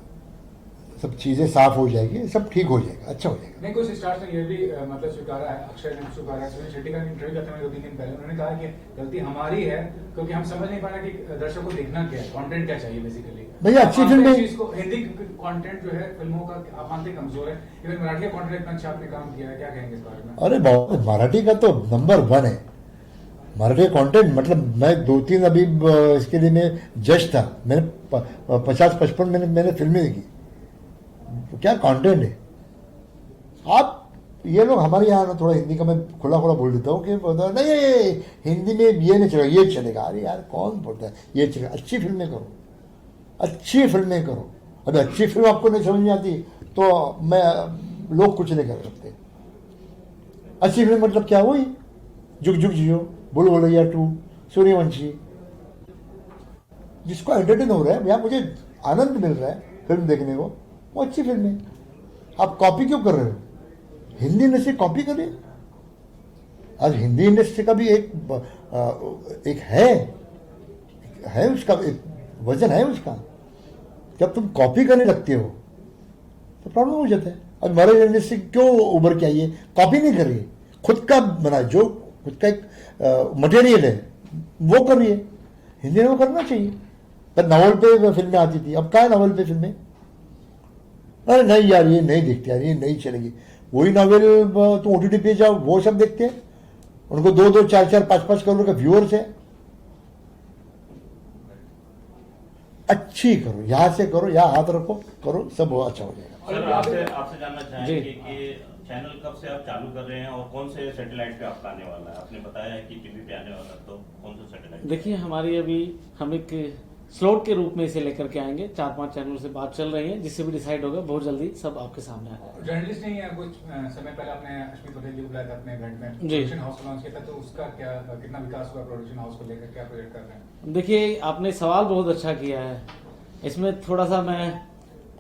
सब चीजें साफ हो जाएगी, सब ठीक हो जाएगा, अच्छा हो जाएगा। नहीं, कुछ स्टार्स ने ये भी मतलब स्वीकारा है, अक्षय ने स्वीकारा है, सुनील शेट्टी का इंटरव्यू करते हुए 2-3 दिन पहले उन्होंने कहा कि गलती हमारी है क्योंकि हम समझ नहीं पा रहे कि दर्शकों को देखना क्या है, कंटेंट क्या चाहिए बेसिकली। भैया अच्छी फिल्म में हिंदी कंटेंट जो है फिल्मों का आप मानते कमजोर है, इवन मराठी का कंटेंट इतना अच्छा आपने काम किया है, क्या कहेंगे इस बारे में? अरे बहुत, मराठी का तो नंबर 1 है मराठी कंटेंट। मतलब मैं 2-3 अभी इसके लिए मैं जज था, मैंने 50-55 मैंने फिल्में देखी, क्या कंटेंट है। आप ये लोग हमारे यहाँ ना थोड़ा हिंदी का मैं खुला बोल देता हूँ कि नहीं हिंदी में ये नहीं चलेगा, ये चलेगा। अरे यार कौन बोलता है ये चलेगा? अच्छी फिल्में करो, अच्छी फिल्में करो। अगर अच्छी फिल्म आपको नहीं समझ में आती तो लोग कुछ नहीं कर सकते। अच्छी फिल्म मतलब क्या? वही जुग जुग जियो, बोलो भुलैया 2, सूर्यवंशी, जिसको एंटरटेन हो रहा है या मुझे आनंद मिल रहा है फिल्म देखने को, वो अच्छी फिल्म है। आप कॉपी क्यों कर रहे हो? हिंदी इंडस्ट्री कॉपी कर रही है। आज हिंदी इंडस्ट्री का भी एक है उसका एक वजन है उसका। जब तुम कॉपी करने लगते हो तो प्रॉब्लम हो जाता है। अब हमारी इंडस्ट्री क्यों उभर के आई है? कॉपी नहीं कर रही है, खुद का बना, जो खुद का एक मटेरियल है वो कर रही है। हिंदी में वो करना चाहिए। पर नॉवल पे फिल्में आती थी, अब क्या है नॉवल पे फिल्में? अरे नहीं यार ये नहीं देखते यार, ये नहीं चलेगी। वही नॉवेल तुम OTT पे जाओ, वो सब देखते हैं, उनको 2-2, 4-4, 5-5 करोड़ का व्यूअर्स है। अच्छी करो, यहां से करो, यहाँ हाथ रखो, करो, सब अच्छा हो जाएगा। सर आपसे जानना चाहेंगे कि चैनल कब से आप चालू कर रहे हैं और कौन से सैटेलाइट पे आपका आने वाला है? आपने बताया है कि टीवी पे आने वाला है, तो कौन सा सैटेलाइट? देखिए हमारी अभी हम एक स्लॉट के रूप में इसे लेकर के आएंगे। 4-5 चैनल से बात चल रही है, जिससे भी डिसाइड होगा बहुत जल्दी सब आपके सामने आएगा। जर्नलिस्ट नहीं है, कुछ समय पहले आपने अश्मित पटेल जी को बुलाया था अपने इवेंट में, जी। प्रोडक्शन हाउस को लॉन्च किया था, तो उसका क्या कितना विकास हुआ? प्रोडक्शन हाउस को लेकर क्या प्रोजेक्ट कर रहे हैं? देखिए आपने सवाल बहुत अच्छा किया है। इसमें थोड़ा सा मैं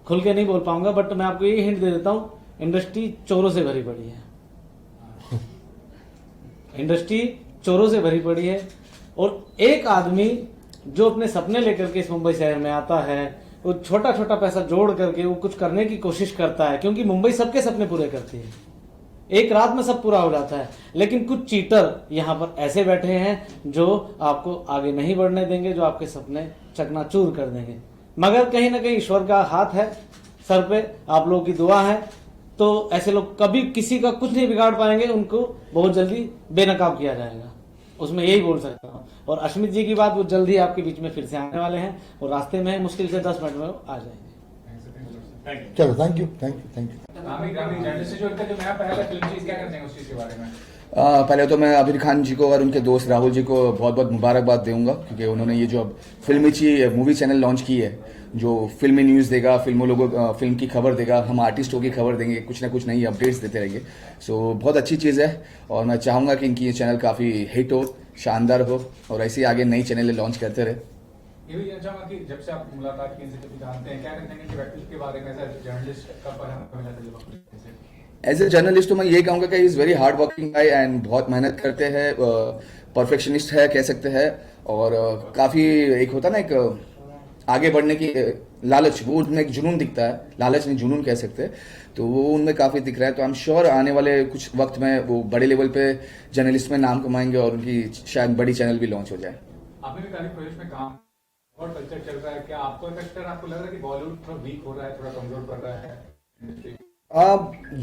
खुल के नहीं बोल पाऊंगा, बट मैं आपको ये हिंट दे देता हूँ, इंडस्ट्री चोरों से भरी पड़ी है। इंडस्ट्री चोरों से भरी पड़ी है और एक आदमी जो अपने सपने लेकर के इस मुंबई शहर में आता है, वो छोटा छोटा पैसा जोड़ करके वो कुछ करने की कोशिश करता है, क्योंकि मुंबई सबके सपने पूरे करती है। एक रात में सब पूरा हो जाता है, लेकिन कुछ चीटर यहाँ पर ऐसे बैठे हैं जो आपको आगे नहीं बढ़ने देंगे, जो आपके सपने चकनाचूर कर देंगे। मगर कहीं ना कहीं ईश्वर का हाथ है सर पे, आप लोगों की दुआ है, तो ऐसे लोग कभी किसी का कुछ नहीं बिगाड़ पाएंगे, उनको बहुत जल्दी बेनकाब किया जाएगा। उसमें यही बोल सकता हूँ। और अश्मित जी की बात, वो जल्दी आपके बीच में फिर से आने वाले हैं और रास्ते में मुश्किल से 10 मिनट में वो आ जाएंगे। चलो thank you thank you thank you. Journalist जो इनका जो नया पहला फिल्म चीज क्या करते हैं उस चीज के बारे में? पहले तो मैं आबिर खान जी को और उनके दोस्त राहुल जी को बहुत बहुत मुबारकबाद दूंगा, क्योंकि उन्होंने ये जो अब फिल्मी मूवी चैनल लॉन्च की है, जो फिल्मी न्यूज़ देगा, फिल्म की खबर देगा, हम आर्टिस्टों की खबर देंगे, कुछ ना कुछ नई अपडेट्स देते रहेंगे। सो बहुत अच्छी चीज़ है और मैं चाहूँगा कि इनकी ये चैनल काफ़ी हिट हो, शानदार हो और ऐसे ही आगे नई चैनल लॉन्च करते रहे। ये भी चाहूँगा कि जब से आप मुलाकात की, इनसे जानते हैं, क्या कहते हैं कि व्यक्ति के बारे में एज अ जर्नलिस्ट का पर मिला तजुर्बा? एज ए जर्नलिस्ट तो मैं यही कहूँगा कि is very hard working guy and बहुत मेहनत करते हैं, परफेक्शनिस्ट है कह सकते हैं और काफ़ी एक होता है ना एक आगे बढ़ने की लालच, वो उनमें एक जुनून दिखता है, लालच नहीं जुनून कह सकते हैं, तो वो उनमें काफ़ी दिख रहा है। तो आई एम श्योर आने वाले कुछ वक्त में वो बड़े लेवल पे जर्नलिस्ट में नाम कमाएंगे और उनकी शायद बड़ी चैनल भी लॉन्च हो जाए। आपने भी काफी प्रोजेक्ट में काम और कल्चर चल रहा है, क्या आपको आपको लग रहा है कि बॉलीवुड थोड़ा वीक हो रहा है, थोड़ा कमजोर पड़ रहा है इंडस्ट्री?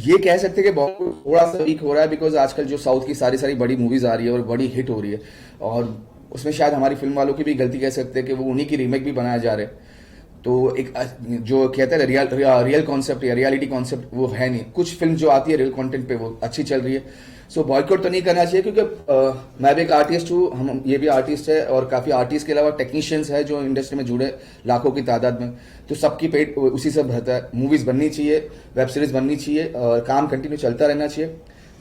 ये कह सकते हैं कि बॉलीवुड थोड़ा सा वीक हो रहा है, बिकॉज आजकल जो साउथ की सारी बड़ी मूवीज आ रही है और बड़ी हिट हो रही है और उसमें शायद हमारी फिल्म वालों की भी गलती कह सकते हैं कि वो उन्हीं की रीमेक भी बनाया जा रहे हैं। तो एक जो कहते हैं रियल कॉन्सेप्ट या रियलिटी कॉन्सेप्ट वो है नहीं। कुछ फिल्म जो आती है रियल कंटेंट पे वो अच्छी चल रही है। सो बॉयकॉट तो नहीं करना चाहिए, क्योंकि मैं भी एक आर्टिस्ट हूँ, हम ये भी आर्टिस्ट है और काफ़ी आर्टिस्ट के अलावा टेक्नीशियंस है जो इंडस्ट्री में जुड़े लाखों की तादाद में, तो सबकी पेट उसी से भरता है। मूवीज़ बननी चाहिए, वेब सीरीज़ बननी चाहिए और काम कंटिन्यू चलता रहना चाहिए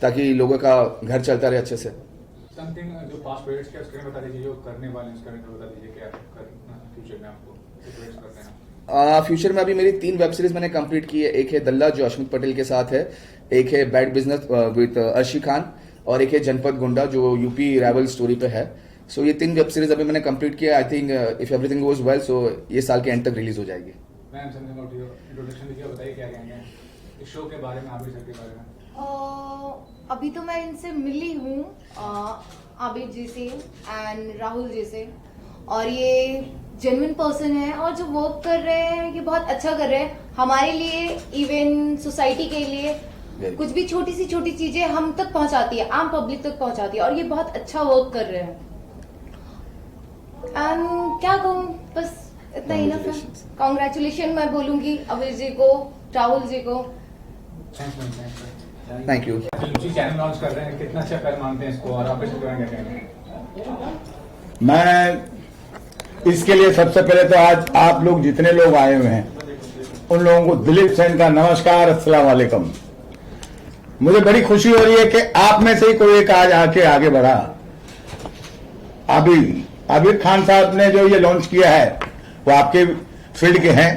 ताकि लोगों का घर चलता रहे अच्छे से। समथिंग जो पास्ट प्रोजेक्ट्स के उसके बारे में बता दीजिए, जो करने वाले हैं उसके बारे में बता दीजिए, क्या करना फ्यूचर में आपको प्रोजेक्ट्स करते हैं? फ्यूचर में अभी मेरी 3 वेब सीरीज मैंने कंप्लीट की है। एक है दल्ला जो अश्मित पटेल के साथ है, एक है bad business with Arshi Khan और एक है जनपद गुंडा जो यूपी राइवल स्टोरी पे है। सो ये 3 वेब सीरीज अभी मैंने कंप्लीट किया। I think if everything goes well so ये साल के एंड तक रिलीज हो जाएगी। Ma'am something about your introduction दीजिए, बताइए क्या कहेंगे इस शो के बारे में, आबिर सर के बारे में। अभी तो मैं इनसे मिली हूँ, आबिर जी से एंड राहुल जी से, और ये जेन्युइन पर्सन है और जो वर्क कर रहे हैं ये बहुत अच्छा कर रहे हैं हमारे लिए, इवन सोसाइटी के लिए। कुछ भी छोटी सी छोटी चीजें हम तक पहुंचाती है, आम पब्लिक तक पहुंचाती है और ये बहुत अच्छा वर्क कर रहे हैं। एंड क्या कहूँ, बस इतना ही ना। कॉन्ग्रेचुलेशन मैं बोलूंगी आबिर जी को, राहुल जी को। Thank you. Film channel launch कर रहे हैं, कितना अच्छा पहल मानते हैं इसको और आप इसके बारे में क्या कहेंगे? मैं इसके लिए सबसे पहले तो आज आप लोग जितने लोग आए हुए हैं उन लोगों को दिलीप सेन का नमस्कार, अस्सलाम वालेकुम। मुझे बड़ी खुशी हो रही है कि आप में से ही कोई एक आज आके आगे बढ़ा। आबिर खान साहब ने जो ये लॉन्च किया है वो आपके फील्ड के हैं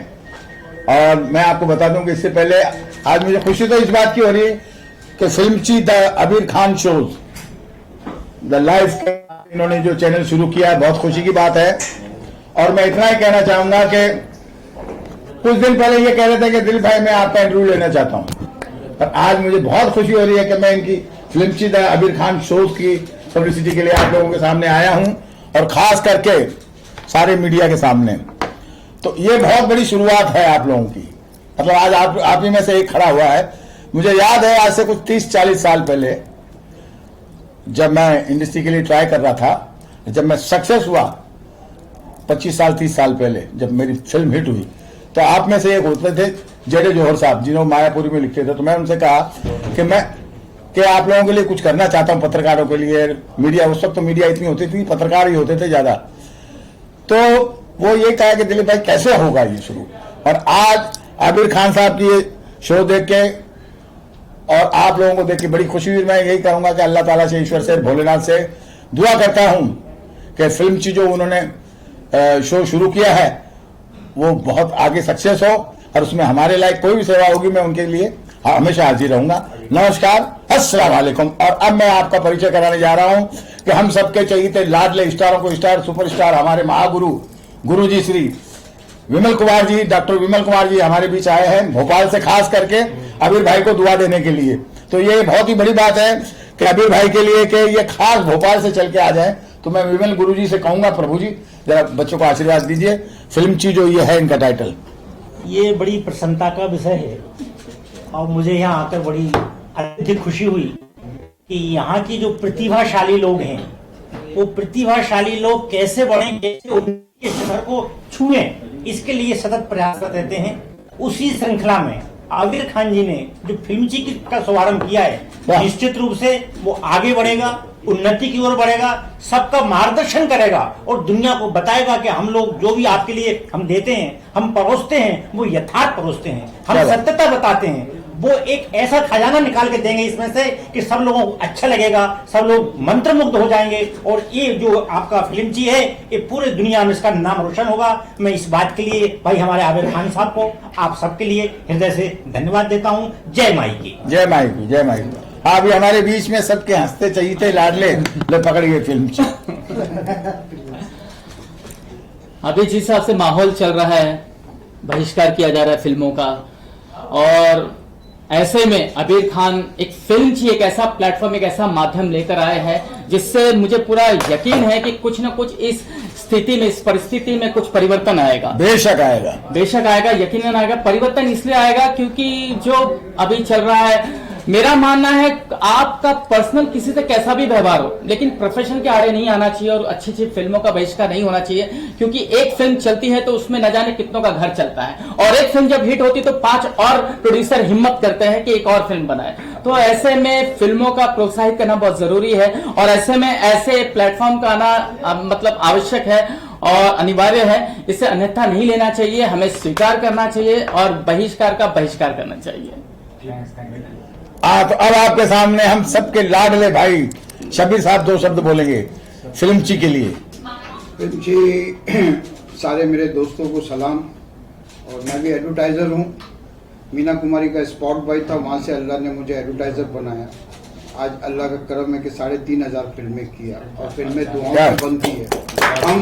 और मैं आपको बता दूं कि इससे पहले आज मुझे खुशी तो इस बात की हो रही है कि Filmchi the Abir Khan shows the live इन्होंने जो चैनल शुरू किया है, बहुत खुशी की बात है। और मैं इतना ही कहना चाहूंगा कि कुछ दिन पहले ये कह रहे थे कि दिलीप भाई मैं आपका इंटरव्यू लेना चाहता हूं, पर आज मुझे बहुत खुशी हो रही है कि मैं इनकी फिल्मची द आबिर खान शोज की पब्लिसिटी के लिए आप लोगों के सामने आया हूं और खास करके सारे मीडिया के सामने। तो ये बहुत बड़ी शुरुआत है आप लोगों की, मतलब आज आप ही में से एक खड़ा हुआ है। मुझे याद है आज से कुछ 30-40 साल पहले जब मैं इंडस्ट्री के लिए ट्राई कर रहा था, जब मैं सक्सेस हुआ 25 साल 30 साल पहले जब मेरी फिल्म हिट हुई, तो आप में से एक होते थे जेडे जौहर साहब जिन्होंने मायापुरी में लिखते थे। तो मैं उनसे कहा कि आप लोगों के लिए कुछ करना चाहता हूं, पत्रकारों के लिए। मीडिया उस वक्त तो मीडिया इतनी होती थी, पत्रकार ही होते थे ज्यादा। तो वो ये कहा कि दिलीप भाई कैसे होगा ये शुरू। और आज आबिर खान साहब की ये शो देख के और आप लोगों को देख के बड़ी खुशी हुई। मैं यही कहूंगा कि अल्लाह ताला से, ईश्वर से, भोलेनाथ से दुआ करता हूं कि फिल्म की जो उन्होंने शो शुरू किया है वो बहुत आगे सक्सेस हो और उसमें हमारे लायक कोई भी सेवा होगी मैं उनके लिए हमेशा हाजिर रहूंगा। नमस्कार, अस्सलाम वालेकुम। और अब मैं आपका परिचय कराने जा रहा हूं कि हम सबके चहीते लाडले स्टारों को स्टार, सुपरस्टार, हमारे महागुरु गुरु जी श्री विमल कुमार जी, डॉक्टर विमल कुमार जी हमारे बीच आए हैं भोपाल से, खास करके आबिर भाई को दुआ देने के लिए। तो ये बहुत ही बड़ी बात है कि आबिर भाई के लिए कि ये खास भोपाल से चल के आ जाए। तो मैं विमल गुरु जी से कहूंगा, प्रभु जी जरा बच्चों को आशीर्वाद दीजिए। फिल्म ची जो ये है इनका टाइटल। ये बड़ी प्रसन्नता का विषय है और मुझे यहाँ आकर बड़ी अत्यधिक खुशी हुई कि यहाँ की जो प्रतिभाशाली लोग हैं वो प्रतिभाशाली लोग कैसे बढ़ें, कैसे उनके स्तर को छुएं, इसके लिए सतत प्रयासरत रहते हैं। उसी श्रृंखला में आबिर खान जी ने जो फिल्मची का शुभारंभ किया है, निश्चित रूप से वो आगे बढ़ेगा, उन्नति की ओर बढ़ेगा, सबका मार्गदर्शन करेगा और दुनिया को बताएगा कि हम लोग जो भी आपके लिए हम देते हैं, हम परोसते हैं, वो यथार्थ परोसते हैं, हम सत्यता बताते हैं। वो एक ऐसा खजाना निकाल के देंगे इसमें से कि सब लोगों को अच्छा लगेगा, सब लोग मंत्रमुग्ध हो जाएंगे और ये जो आपका फिल्मची है ये पूरे दुनिया में इसका नाम रोशन होगा। मैं इस बात के लिए भाई हमारे आबिर खान साहब को, आप सबके लिए हृदय से धन्यवाद देता हूँ। जय माई की, जय माई की, जय माई की। हाँ, अभी हमारे बीच में सबके हंसते चाहिए लाडले ले पकड़ गए फिल्मची। अभी जिस हिसाब से माहौल चल रहा है, बहिष्कार किया जा रहा है फिल्मों का, और ऐसे में आबिर खान एक फिल्म एक ऐसा प्लेटफॉर्म, एक ऐसा माध्यम लेकर आए हैं जिससे मुझे पूरा यकीन है कि कुछ न कुछ इस स्थिति में, इस परिस्थिति में कुछ परिवर्तन आएगा। बेशक आएगा, बेशक आएगा, यकीनन आएगा। परिवर्तन इसलिए आएगा क्योंकि जो अभी चल रहा है, मेरा मानना है आपका पर्सनल किसी से कैसा भी व्यवहार हो, लेकिन प्रोफेशन के आड़े नहीं आना चाहिए और अच्छी अच्छी फिल्मों का बहिष्कार नहीं होना चाहिए, क्योंकि एक फिल्म चलती है तो उसमें न जाने कितनों का घर चलता है, और एक फिल्म जब हिट होती है तो 5 और प्रोड्यूसर हिम्मत करते हैं कि एक और फिल्म बनाए। तो ऐसे में फिल्मों का प्रोत्साहित करना बहुत जरूरी है और ऐसे में ऐसे प्लेटफॉर्म का आना मतलब आवश्यक है और अनिवार्य है। इसे अन्यथा नहीं लेना चाहिए, हमें स्वीकार करना चाहिए और बहिष्कार का बहिष्कार करना चाहिए। तो अब आपके सामने हम सबके लाडले भाई शब्बीर साहब 2 शब्द बोलेंगे फिल्मची के लिए। फिल्मची सारे मेरे दोस्तों को सलाम। और मैं भी एडवर्टाइजर हूँ। मीना कुमारी का स्पॉट बॉय था, वहाँ से अल्लाह ने मुझे एडवर्टाइजर बनाया। आज अल्लाह का करम है कि 3,500 फिल्में किया और फिल्में दुआओं से बनती है। हम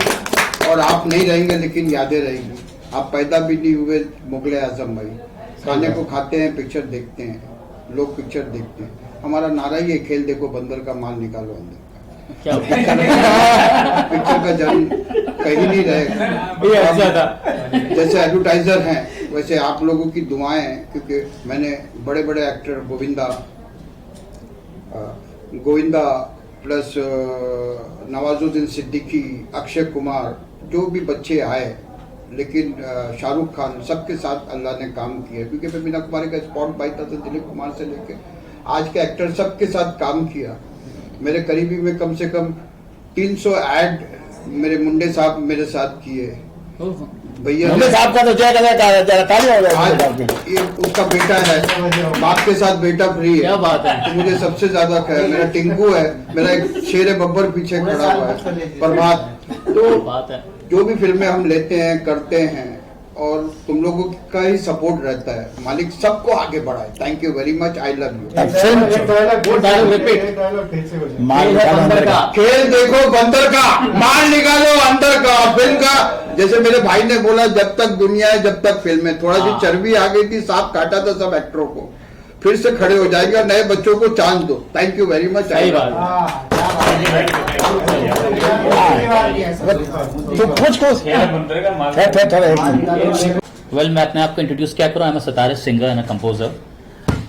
और आप नहीं रहेंगे लेकिन यादें रहेंगी। आप पैदा भी नहीं हुए मुगले आजम भाई, खाने को खाते हैं, पिक्चर देखते हैं, लोग पिक्चर देखते हैं। हमारा नारा ही है, खेल देखो बंदर का, माल निकालो अंदर का। पिक्चर का जन्म कहीं नहीं रहेगा। जैसे एडवर्टाइजर हैं वैसे आप लोगों की दुआएं हैं, क्योंकि मैंने बड़े बड़े एक्टर गोविंदा प्लस नवाजुद्दीन सिद्दीकी, अक्षय कुमार, जो भी बच्चे आए, लेकिन शाहरुख खान, सबके साथ अल्लाह ने काम किया। क्योंकि मैं मीना कुमारी का स्पॉट बाई था तो दिलीप कुमार से लेके आज के एक्टर सबके साथ काम किया। मेरे करीबी में कम से कम 300 ऐड मेरे मुंडे साहब मेरे साथ किए। भैया साहब का तो उसका बेटा है, बाप के साथ बेटा फ्री है। क्या बात है। तो मुझे सबसे ज्यादा खैर मेरा टिंकू है, मेरा एक शेर बब्बर पीछे खड़ा हुआ है, प्रभात। तो बात है, जो भी फिल्में हम लेते हैं करते हैं और तुम लोगों का ही सपोर्ट रहता है, मालिक सबको आगे बढ़ाए। Thank you very much, I love you. खेल देखो बंदर का, माल निकालो अंदर का। फिल्म का जैसे मेरे भाई ने बोला, जब तक दुनिया है जब तक फिल्में। थोड़ा सी चर्बी आ गई थी, सांप काटा था सब एक्टरों को, फिर से खड़े हो जाएंगे और नए बच्चों को चांस दो। Thank you very much. Well, मैं अपने आप को इंट्रोड्यूस क्या करूँ। I am a sitar singer and a composer,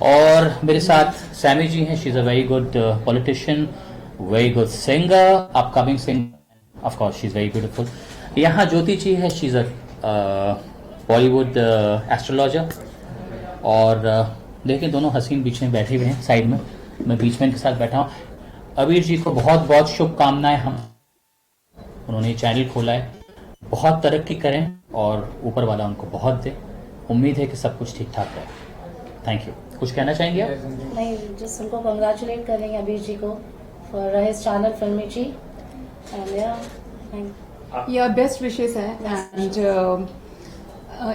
और मेरे साथ सैमी जी हैं। She is a very good politician, very good singer, upcoming singer, of course she is very beautiful. यहाँ ज्योति जी है, she is a Bollywood astrologer, और देखिए दोनों हसीन बीच में बैठे हुए हैं, साइड में, मैं बीच में इनके साथ बैठा हूँ। अबीर जी को बहुत बहुत शुभकामनाएं। हम उन्होंने चैनल खोला है, बहुत तरक्की करें और ऊपर वाला उनको बहुत दे। उम्मीद है कि सब कुछ ठीक ठाक रहे। Thank you. कुछ कहना चाहेंगे आप? नहीं, जस्ट उनको कंग्रेचुलेट करेंगे अबीर जी को फॉर हिज चैनल फिल्मची, एंड या बेस्ट विशेस है। एंड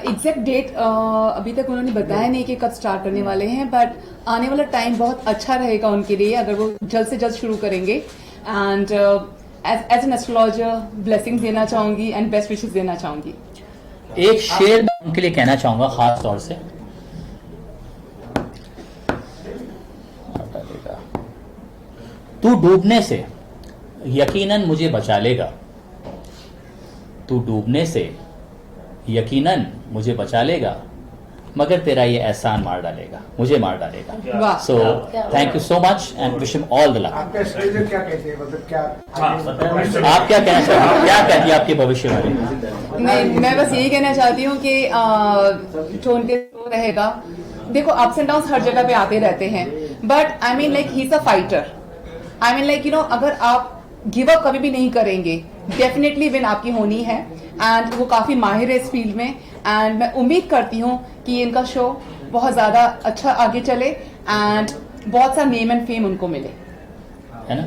एग्जैक्ट डेट अभी तक उन्होंने बताया नहीं कि कब स्टार्ट करने वाले हैं, बट आने वाला टाइम बहुत अच्छा रहेगा उनके लिए अगर वो जल्द से जल्द शुरू करेंगे। And as an astrologer blessing देना चाहूंगी एंड बेस्ट विशेस देना चाहूंगी। एक शेर मैं उनके लिए कहना चाहूंगा खास तौर से। तू डूबने से यकीनन मुझे बचा लेगा, तू डूबने से यकीनन मुझे बचा लेगा, मगर तेरा ये एहसान मार डालेगा, मुझे मार डालेगा। वाह। So thank you so much and wish him all the luck. आपका स्ट्रेजर क्या कहते हैं, मतलब क्या आप क्या कहना चाहते हैं, क्या कहती है आपके भविष्य में? मैं बस यही कहना चाहती हूँ कि जो उनके शो रहेगा, देखो अप्स एंड डाउन्स हर जगह पे आते रहते हैं, but I mean like he is a fighter. I mean like अगर आप गिव अप कभी भी नहीं करेंगे, डेफिनेटली विन आपकी होनी है। एंड वो काफी माहिर है इस फील्ड में, एंड मैं उम्मीद करती हूँ कि इनका शो बहुत ज्यादा अच्छा आगे चले एंड बहुत सा नेम एंड फेम उनको मिले, है ना?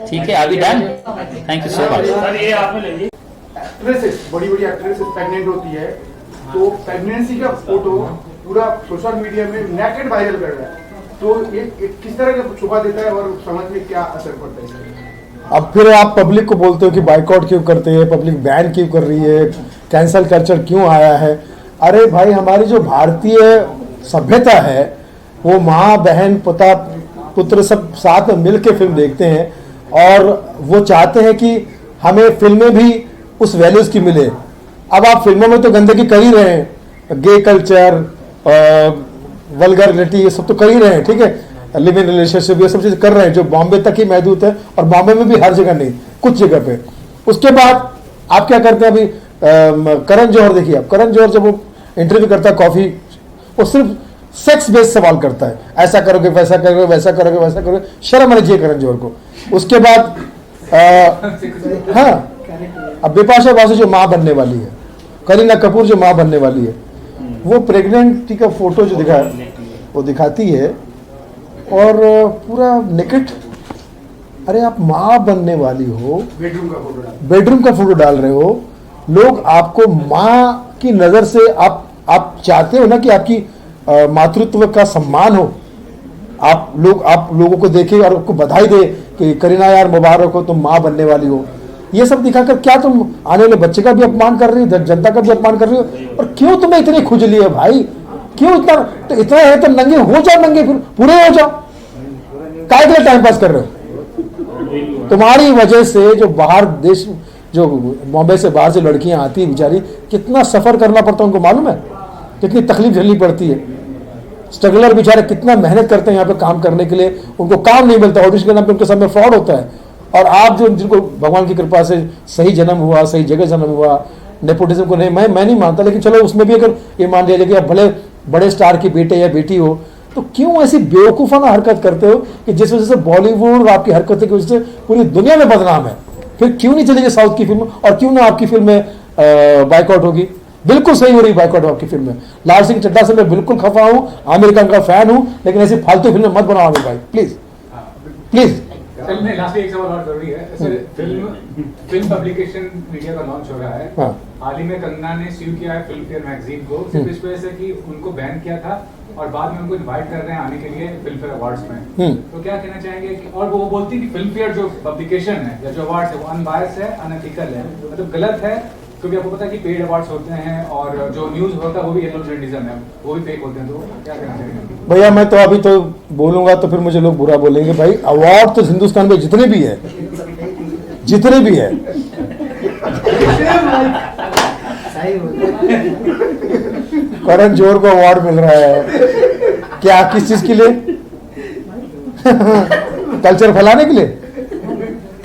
ठीक है, अभी done. Thank you so much. Actresses, बड़ी बड़ी एक्ट्रेसेस प्रेग्नेंट होती है, तो प्रेगनेंसी का फोटो पूरा सोशल मीडिया में नेकेड वायरल कर रहा है, तो ये किस तरह का छुपा देता है और समाज में क्या असर पड़ता है इसका? अब फिर आप पब्लिक को बोलते हो कि बाइकआउट क्यों करते हैं, पब्लिक बैन क्यों कर रही है, कैंसल कल्चर क्यों आया है। अरे भाई, हमारी जो भारतीय सभ्यता है वो माँ बहन पिता पुत्र सब साथ में मिल के फिल्म देखते हैं, और वो चाहते हैं कि हमें फिल्में भी उस वैल्यूज की मिले। अब आप फिल्मों में तो गंदगी कर ही रहे हैं, गे कल्चर, वल्गरिटी, ये सब तो कर ही रहे हैं, ठीक है, लिव इन रिलेशनशिप, ये सब चीज़ कर रहे हैं जो बॉम्बे तक ही महदूद है, और बॉम्बे में भी हर जगह नहीं, कुछ जगह पे। उसके बाद आप क्या करते हैं, अभी करण जौहर देखिए, आप करण जौहर जब वो इंटरव्यू करता है कॉफी, वो सिर्फ सेक्स बेस्ड सवाल करता है, ऐसा करोगे वैसा करोगे वैसा करोगे वैसा करोगे, शर्म आनी चाहिए करण जौहर को। उसके बाद हाँ, अब बिपाशा बासु जो माँ बनने वाली है, करीना कपूर जो माँ बनने वाली है, वो प्रेगनेंटी का फोटो जो दिखा वो दिखाती है और पूरा नेकेड। अरे आप माँ बनने वाली हो, बेडरूम का फोटो डाल रहे हो, लोग आपको माँ की नज़र से आप चाहते हो ना कि आपकी मातृत्व का सम्मान हो, आप लोगों को देखे और आपको बधाई दे कि करीना यार मुबारक हो, तुम माँ बनने वाली हो। ये सब दिखाकर क्या तुम आने वाले बच्चे का भी अपमान कर रही हो, जनता का भी अपमान कर रही हो? और क्यों तुम्हें इतनी खुजली है भाई, क्यों इतना है तो नंगे हो जाओ, नंगे फिर पूरे हो जाओ, काय के लिए टाइम पास कर रहे हो? तुम्हारी वजह से जो बाहर देश, जो बॉम्बे से बाहर से लड़कियां आती है बेचारी, कितना सफर करना पड़ता है उनको मालूम है, कितनी तकलीफ झेलनी पड़ती है। स्ट्रगलर बेचारे कितना मेहनत करते हैं यहाँ पे काम करने के लिए, उनको काम नहीं मिलता, ऑडिशन के नाम पे उनके सामने फ्रॉड होता है। और आप जो जिनको भगवान की कृपा से सही जन्म हुआ, सही जगह जन्म हुआ, नेपोटिज्म को नहीं, मैं नहीं मानता, लेकिन चलो उसमें भी अगर ये मान लिया जाए कि आप भले बड़े स्टार की बेटे या बेटी हो, तो क्यों ऐसी बेवकूफ़ाना हरकत करते हो कि जिस वजह से बॉलीवुड और आपकी हरकतों की वजह से पूरी दुनिया में बदनाम है? फिर क्यों नहीं चलेगी साउथ की फिल्म, और क्यों ना आपकी फिल्म में बाइकआउट होगी? बिल्कुल सही हो रही बाइकआउट आपकी फिल्म में। लाल सिंह चड्ढा से मैं बिल्कुल खफा हूँ, आमिर खान का फैन हूँ, लेकिन ऐसी फालतू फिल्म मत बनाओ आमिर भाई, प्लीज प्लीज। लास्ट एक सवाल और जरूरी है सर, फिल्म पब्लिकेशन मीडिया का लॉन्च हो रहा है। हाँ। हाल ही में कंगना ने स्यू किया है फिल्म फेयर मैगजीन को, सिर्फ इस वजह से कि उनको बैन किया था और बाद में उनको इनवाइट कर रहे हैं आने के लिए फिल्म फेयर अवार्ड्स में। तो क्या कहना चाहेंगे कि, और वो बोलती कि फिल्म फेयर जो पब्लिकेशन है या जो अवार्ड्स है वो अनबायस्ड है, अनएथिकल है, मतलब गलत है, क्योंकि आपको पता है कि पेड अवार्ड्स होते हैं और जो न्यूज होता है वो भी येलो जर्नलिज्म है, वो भी फेक होते हैं, तो क्या कहना चाहेंगे? भैया मैं तो अभी तो बोलूंगा तो फिर मुझे लोग बुरा बोलेंगे। भाई अवार्ड तो हिंदुस्तान में जितने भी है करण जौहर को अवार्ड मिल रहा है, क्या किस चीज के लिए? कल्चर फैलाने के लिए।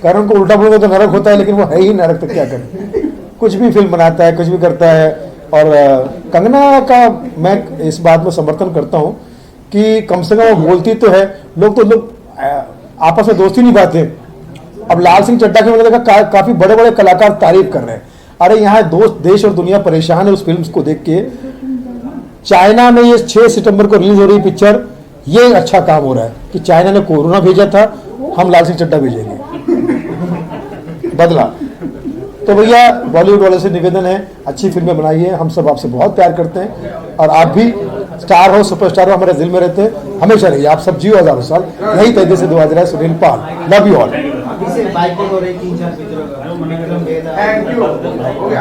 करण को उल्टा बोलोगे तो नरक होता है, लेकिन वो है ही नरक, तो क्या करें? कुछ भी फिल्म बनाता है, कुछ भी करता है। और कंगना का मैं इस बात में समर्थन करता हूँ कि कम से कम वो बोलती तो है, लोग आपस में दोस्ती नहीं पाते। अब लाल सिंह चड्ढा के मैंने देखा काफी बड़े बड़े कलाकार तारीफ कर रहे हैं। अरे यहाँ देश और दुनिया परेशान है उस फिल्म को देख के। चाइना में ये 6 सितंबर को रिलीज हो रही पिक्चर, ये अच्छा काम हो रहा है कि चाइना ने कोरोना भेजा था, हम लाल सिंह चड्ढा भेजेंगे, बदला। तो भैया बॉलीवुड वालों से निवेदन है, अच्छी फिल्में बनाइए, हम सब आपसे बहुत प्यार करते हैं, और आप भी स्टार हो, सुपरस्टार हो, हमारे दिल में रहते हैं, हमेशा रहिए। आप सब जियो हजारों साल। यही तरीके से दुआ दे रहा है Sunil Pal. Love you all.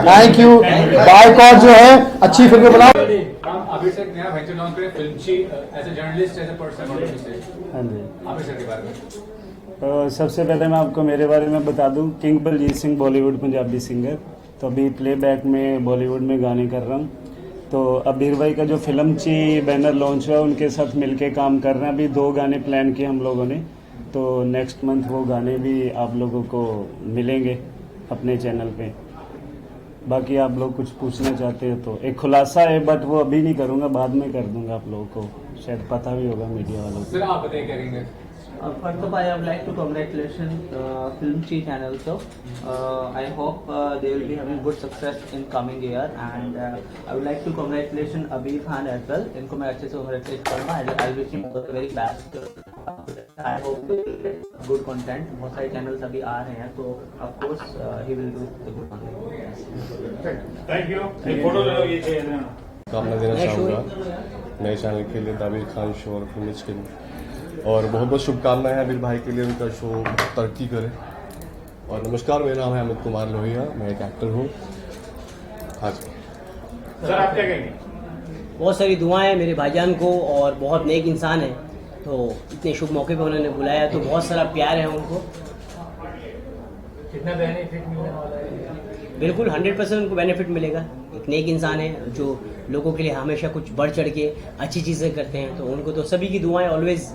Thank you. बाइकआउट जो है, अच्छी फिल्में बनाओ। अभी से नया वेंचर लॉन्च करें Filmchi, as a journalist, as a person, हाँ जी, अभी सर के बारे में। तो सबसे पहले मैं आपको मेरे बारे में बता दूं, किंग बलजीत सिंह बॉलीवुड पंजाबी सिंगर, तो अभी प्लेबैक में बॉलीवुड में गाने कर रहा हूँ। तो अबीर भाई का जो फिल्म ची बैनर लॉन्च हुआ उनके साथ मिलके काम कर रहे हैं। अभी 2 गाने प्लान किए हम लोगों ने, तो नेक्स्ट मंथ वो गाने भी आप लोगों को मिलेंगे अपने चैनल पे। बाकी आप लोग कुछ पूछना चाहते हो तो एक खुलासा है, बट वो अभी नहीं करूँगा, बाद में कर दूंगा। आप लोगों को शायद पता भी होगा मीडिया वालों को। सर आप बताइए क्या कहेंगे? First of all, I would like to congratulate Film Chi channel. So I hope they will be having good success in coming year, and I would like to congratulate Abir Khan as well. इनको मैं अच्छे से congratulate करूँगा. I wish him all the very best. I hope good content. बहुत सारे channels अभी आ रहे हैं, तो of course he will do the good content. Thank you. एक फोटो ले लो ये कामना देना चाहूँगा नए चैनल के लिए, आबिर खान शो और फिल्म के लिए, और बहुत बहुत शुभकामनाएं हैं आबिर भाई के लिए, उनका शो तरक्की करे। और नमस्कार, मेरा नाम है अमित कुमार लोहिया, मैं एक एक्टर हूँ। हाँ जी सर, आप क्या कहेंगे? बहुत सारी दुआएं मेरे भाईजान को, और बहुत नेक इंसान है, तो इतने शुभ मौके पर उन्होंने बुलाया, तो बहुत सारा प्यार है उनको। कितना बेनिफिट मिलने वाला है? बिल्कुल 100% उनको बेनिफिट मिलेगा। एक नेक इंसान है जो लोगों के लिए हमेशा कुछ बढ़ चढ़ के अच्छी चीज़ें करते हैं, तो उनको तो सभी की दुआएं ऑलवेज।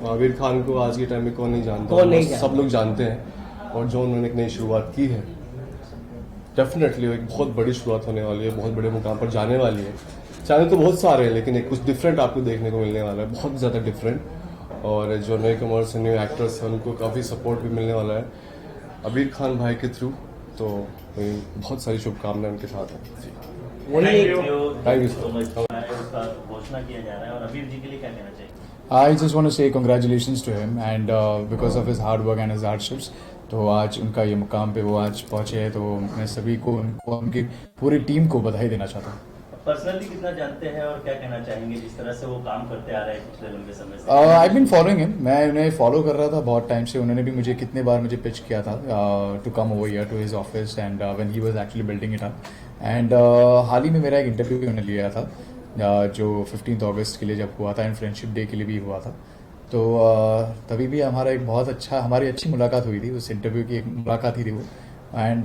आबिर खान को आज के टाइम में कौन नहीं जानता, कौन नहीं जानता? सब लोग जानते हैं, और जो उन्होंने एक नई शुरुआत की है, डेफिनेटली एक बहुत बड़ी शुरुआत होने वाली है, बहुत बड़े मुकाम पर जाने वाली है। चैनल तो बहुत सारे हैं, लेकिन एक कुछ डिफरेंट आपको देखने को मिलने वाला है, बहुत ज़्यादा डिफरेंट। और जो नए कमर्स न्यू एक्टर्स हैं उनको काफ़ी सपोर्ट भी मिलने वाला है आबिर खान भाई के थ्रू, तो बहुत सारी शुभकामनाएं उनके साथ हैं। Thank you so much. उसका घोषणा किया जा रहा है, और अबीर जी के लिए क्या कहना चाहिए? I just want to say congratulations to him, and because of his hard work and his hardships, तो आज उनका ये मुकाम पे वो आज पहुँचे हैं, तो मैं सभी को उनकी पूरी टीम को बधाई देना चाहता हूँ। पर्सनली कितना जानते हैं और क्या कहना चाहेंगे जिस तरह से वो काम करते आ रहे हैं पिछले लंबे समय से? आई बीन फॉलोइंग हिम, मैं उन्हें फॉलो कर रहा था बहुत टाइम से। उन्होंने भी मुझे कितने बार मुझे पिच किया था to come over here to his office, and when he was actually building it up. And हाल ही में मेरा एक इंटरव्यू भी उन्होंने लिया था जो 15 अगस्त के लिए जब हुआ था, एंड फ्रेंडशिप डे के लिए भी हुआ था, तो तभी भी हमारा एक बहुत अच्छा हमारी अच्छी मुलाकात हुई थी। उस इंटरव्यू की एक मुलाकात ही थी वो, एंड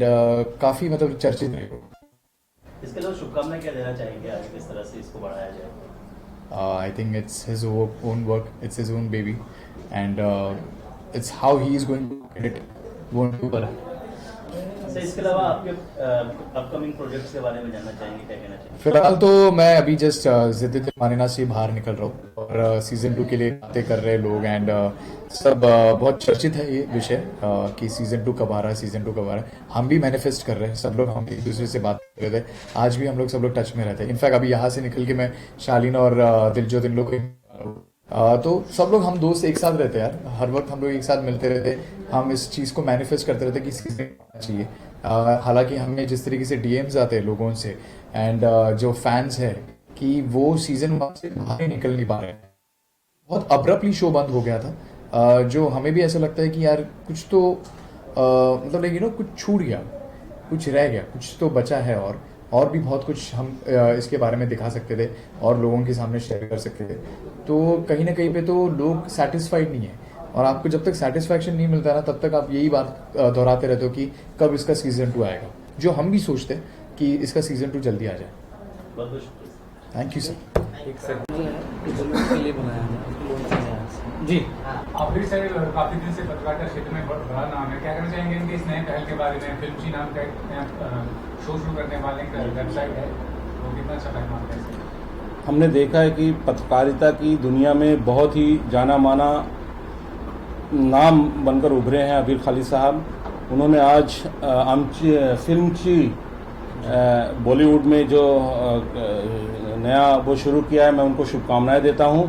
काफ़ी मतलब चर्चित रही। इसके अलावा शुभकामनाएं क्या देना चाहेंगे आज किस तरह से इसको बढ़ाया जाए? I think it's his own work, it's his own baby, and it's how he is going to get it, वो उनको पता है। इसके अलावा आपके अपकमिंग प्रोजेक्ट्स के बारे में जानना चाहेंगे, क्या कहना चाहेंगे? फिलहाल तो मैं अभी जस्ट जिद्द मानिना से बाहर निकल रहा हूँ, और सीज़न 2 के लिए बातें कर रहे लोग, एंड सब बहुत चर्चित है ये विषय कि सीज़न 2 कब आ रहा है, सीज़न 2 कब आ रहा है। हम भी मैनिफेस्ट कर रहे हैं, सब लोग हम एक दूसरे से बात कर रहे थे, आज भी हम लोग सब लोग टच में रहते हैं। इनफैक्ट अभी यहाँ से निकल के मैं शालीन और दिलजोत इन लोग तो सब लोग हम दोस्त एक साथ रहते हैं यार, हर वक्त हम लोग एक साथ मिलते रहते, हम इस चीज़ को मैनिफेस्ट करते रहते कि सीज़न चाहिए। हालांकि हमें जिस तरीके से डीएम्स आते हैं लोगों से, एंड जो फैंस हैं कि वो सीज़न 1 से बाहर निकल नहीं पा रहे हैं, बहुत अब्रप्टली शो बंद हो गया था, जो हमें भी ऐसा लगता है कि यार कुछ तो मतलब कुछ छूट गया, कुछ रह गया, कुछ तो बचा है, और भी बहुत कुछ हम इसके बारे में दिखा सकते थे और लोगों के सामने शेयर कर सकते थे। तो कहीं ना कहीं पे तो लोग सेटिस्फाइड नहीं है, और आपको जब तक सेटिस्फैक्शन नहीं मिलता ना, तब तक आप यही बात दोहराते रहते हो कि कब इसका सीज़न 2 आएगा, जो हम भी सोचते हैं कि इसका सीज़न 2 जल्दी आ जाए। बहुत बहुत शुक्रिया। Thank you sir. एक सेकंड के लिए बनाया जी। आबिर सर काफी दिन से पत्रकारिता क्षेत्र में बड़ा नाम है, क्या कहना चाहेंगे इनके इस नए पहल के बारे में? फिल्म ची नाम का शो शुरू करने वाले का वेबसाइट है, वो कितना अच्छा पैमाना मानते हैं? हमने देखा है कि पत्रकारिता की दुनिया में बहुत ही जाना माना नाम बनकर उभरे हैं अबीर खालिद साहब। उन्होंने आज फिल्म ची बॉलीवुड में जो नया वो शुरू किया है, मैं उनको शुभकामनाएं देता हूं।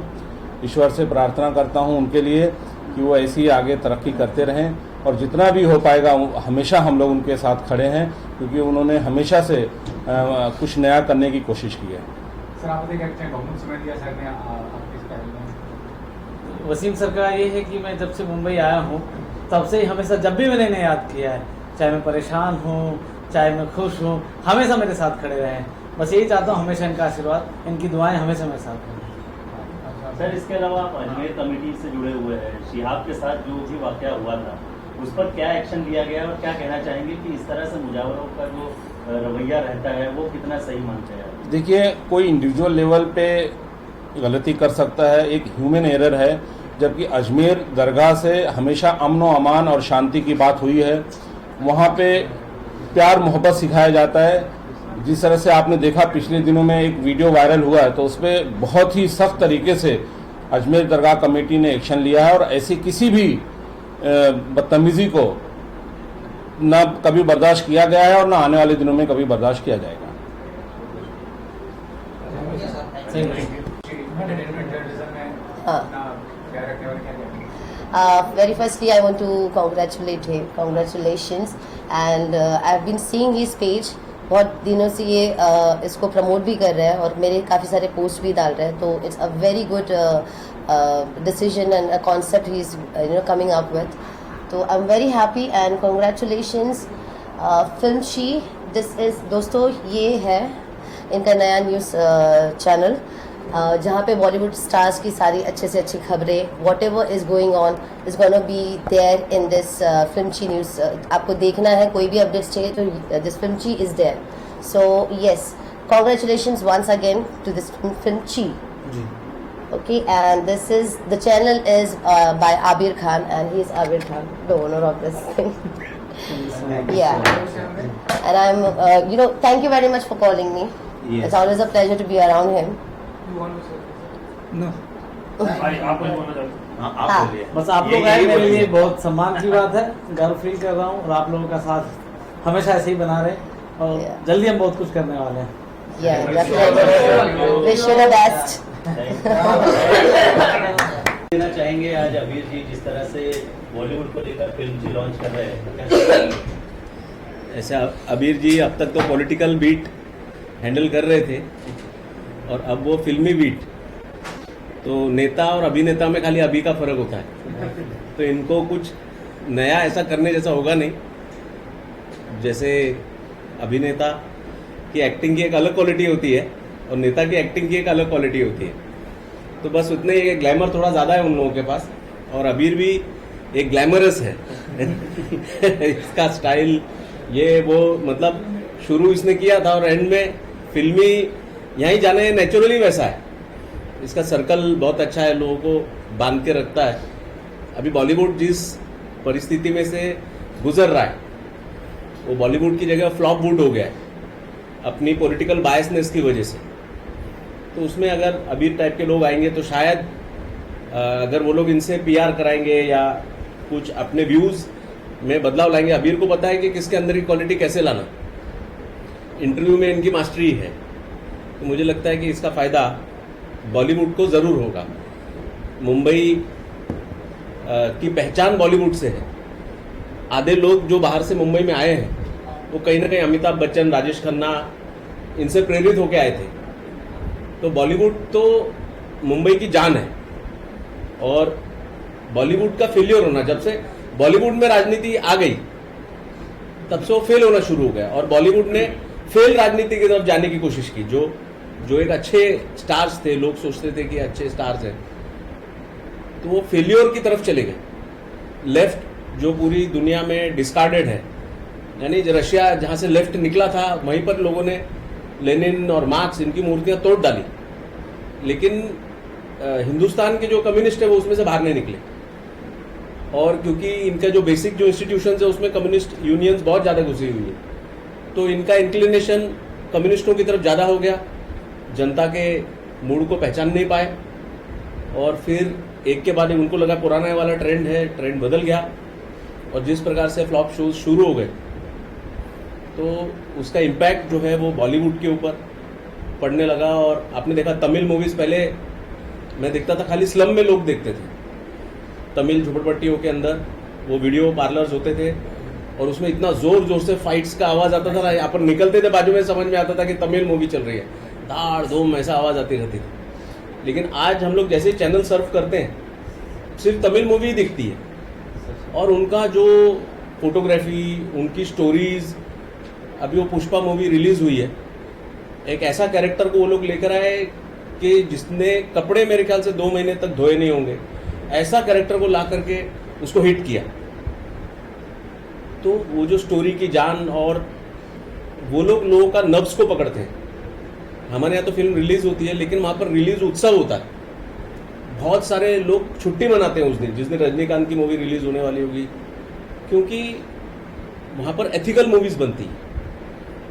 ईश्वर से प्रार्थना करता हूं उनके लिए कि वो ऐसी ही आगे तरक्की करते रहें, और जितना भी हो पाएगा हमेशा हम लोग उनके साथ खड़े हैं, क्योंकि उन्होंने हमेशा से कुछ नया करने की कोशिश की है। सर आप देखते हैं बहुत समय दिया सर ने आपके इस पहल में? वसीम सर का ये है कि मैं जब से मुंबई आया हूँ तब से ही हमेशा जब भी मैंने इन्हें याद किया है, चाहे मैं परेशान हूँ चाहे मैं खुश हूँ, हमेशा मेरे साथ खड़े रहे हैं। बस यही चाहता हूँ, हमेशा इनका आशीर्वाद, इनकी दुआएं हमेशा मेरे साथ रहें। सर इसके अलावा आप अजमेर कमेटी से जुड़े हुए हैं, शिहाब के साथ जो भी वाकया हुआ था उस पर क्या एक्शन लिया गया और क्या कहना चाहेंगे कि इस तरह से मुजावरों का जो रवैया रहता है वो कितना सही मानते हैं? देखिए, कोई इंडिविजुअल लेवल पे गलती कर सकता है, एक ह्यूमन एरर है, जबकि अजमेर दरगाह से हमेशा अमन व अमान और शांति की बात हुई है। वहाँ पे प्यार मोहब्बत सिखाया जाता है। जिस तरह से आपने देखा पिछले दिनों में एक वीडियो वायरल हुआ है, तो उसमें बहुत ही सख्त तरीके से अजमेर दरगाह कमेटी ने एक्शन लिया है और ऐसी किसी भी बदतमीजी को न कभी बर्दाश्त किया गया है और न आने वाले दिनों में कभी बर्दाश्त किया जाएगा। Very firstly, I want to congratulate him. Congratulations, and I've been seeing his page. बहुत दिनों से ये इसको प्रमोट भी कर रहे हैं और मेरे काफ़ी सारे पोस्ट भी डाल रहे हैं, तो it's a very good decision and a concept he is coming up with. तो I am very happy and congratulations Filmchi. This is दोस्तों, ये है इनका नया न्यूज़ चैनल जहाँ पे बॉलीवुड स्टार्स की सारी अच्छे से अच्छी खबरें, whatever is going on is gonna be there in this Filmchi news. आपको देखना है, कोई भी अपडेट्स चाहिए तो this Filmchi is there. So yes, congratulations once again to this Filmchi. Okay, and this is the channel is by Abir Khan, and he is Abir Khan, the owner of this thing. Yeah, and I'm thank you very much for calling me. Yes. It's always a pleasure to be around him. No. हाँ. बस आप लोग आए, मेरे लिए बहुत सम्मान की बात है. गर्व फील कर रहा हूँ और आप लोगों का साथ हमेशा ऐसे ही बना रहे और जल्दी हम बहुत कुछ करने वाले हैं. Yeah, definitely. Wish you the best. देना चाहेंगे आज अबीर जी जिस तरह से बॉलीवुड को लेकर फिल्म जी लॉन्च कर रहे हैं? ऐसा अबीर जी अब तक तो पॉलिटिकल बीट हैंडल कर रहे थे और अब वो फिल्मी बीट. तो नेता और अभिनेता में खाली अभी का फर्क होता है, तो इनको कुछ नया ऐसा करने जैसा होगा नहीं. जैसे अभिनेता की एक्टिंग की एक अलग क्वालिटी होती है और नेता की एक्टिंग की एक अलग क्वालिटी होती है. तो बस उतने ही ग्लैमर थोड़ा ज़्यादा है उन लोगों के पास, और अबीर भी एक ग्लैमरस है. इसका स्टाइल ये वो मतलब शुरू इसने किया था और एंड में फिल्मी यहीं जाने नेचुरली वैसा है. इसका सर्कल बहुत अच्छा है, लोगों को बांध के रखता है. अभी बॉलीवुड जिस परिस्थिति में से गुजर रहा है वो बॉलीवुड की जगह फ्लॉपवुड हो गया है अपनी पॉलिटिकल बायसनेस की वजह से. तो उसमें अगर अबीर टाइप के लोग आएंगे तो शायद अगर वो लोग इनसे पीआर कराएंगे या कुछ अपने व्यूज़ में बदलाव लाएंगे. अबीर को पता है कि किसके अंदर की क्वालिटी कैसे लाना, इंटरव्यू में इनकी मास्टरी है. तो मुझे लगता है कि इसका फ़ायदा बॉलीवुड को ज़रूर होगा. मुंबई की पहचान बॉलीवुड से है. आधे लोग जो बाहर से मुंबई में आए हैं वो कहीं ना कहीं अमिताभ बच्चन, राजेश खन्ना इनसे प्रेरित होकर आए थे. तो बॉलीवुड तो मुंबई की जान है और बॉलीवुड का फेलियर होना, जब से बॉलीवुड में राजनीति आ गई तब से वो फेल होना शुरू हो गया और बॉलीवुड ने फेल राजनीति की तरफ जाने की कोशिश की. जो एक अच्छे स्टार्स थे, लोग सोचते थे कि अच्छे स्टार्स हैं, तो वो फेलियर की तरफ चले गए. लेफ्ट जो पूरी दुनिया में डिस्कार्डेड है, यानी रशिया जहाँ से लेफ्ट निकला था वहीं पर लोगों ने लेनिन और मार्क्स इनकी मूर्तियां तोड़ डाली, लेकिन हिंदुस्तान के जो कम्युनिस्ट है वो उसमें से बाहर नहीं निकले. और क्योंकि इनका जो बेसिक जो इंस्टीट्यूशंस है उसमें कम्युनिस्ट यूनियंस बहुत ज़्यादा घुसी हुई है, तो इनका इंक्लिनेशन कम्युनिस्टों की तरफ ज़्यादा हो गया. जनता के मूड को पहचान नहीं पाए और फिर एक के बाद उनको लगा पुराना वाला ट्रेंड है, ट्रेंड बदल गया और जिस प्रकार से फ्लॉप शोज शुरू हो गए तो उसका इम्पैक्ट जो है वो बॉलीवुड के ऊपर पड़ने लगा. और आपने देखा तमिल मूवीज़ पहले मैं देखता था खाली स्लम में लोग देखते थे. तमिल झुपड़पट्टियों के अंदर वो वीडियो पार्लर्स होते थे और उसमें इतना जोर से फाइट्स का आवाज़ आता था, यहाँ पर निकलते थे बाजू में समझ में आता था कि तमिल मूवी चल रही है, धाड़ धूम ऐसा आवाज़ आती रहती थी. लेकिन आज हम लोग जैसे चैनल सर्व करते हैं सिर्फ तमिल मूवी ही दिखती है और उनका जो फोटोग्राफी, उनकी स्टोरीज. अभी वो पुष्पा मूवी रिलीज हुई है, एक ऐसा कैरेक्टर को वो लोग लेकर आए कि जिसने कपड़े मेरे ख्याल से 2 महीने तक धोए नहीं होंगे, ऐसा कैरेक्टर को ला करके उसको हिट किया. तो वो जो स्टोरी की जान और वो लोगों का नब्स को पकड़ते हैं। हमारे यहाँ तो फिल्म रिलीज होती है, लेकिन वहाँ पर रिलीज उत्सव होता है। बहुत सारे लोग छुट्टी मनाते हैं उस दिन, जिस दिन रजनीकांत की मूवी रिलीज होने वाली होगी, क्योंकि वहाँ पर एथिकल मूवीज बनती है।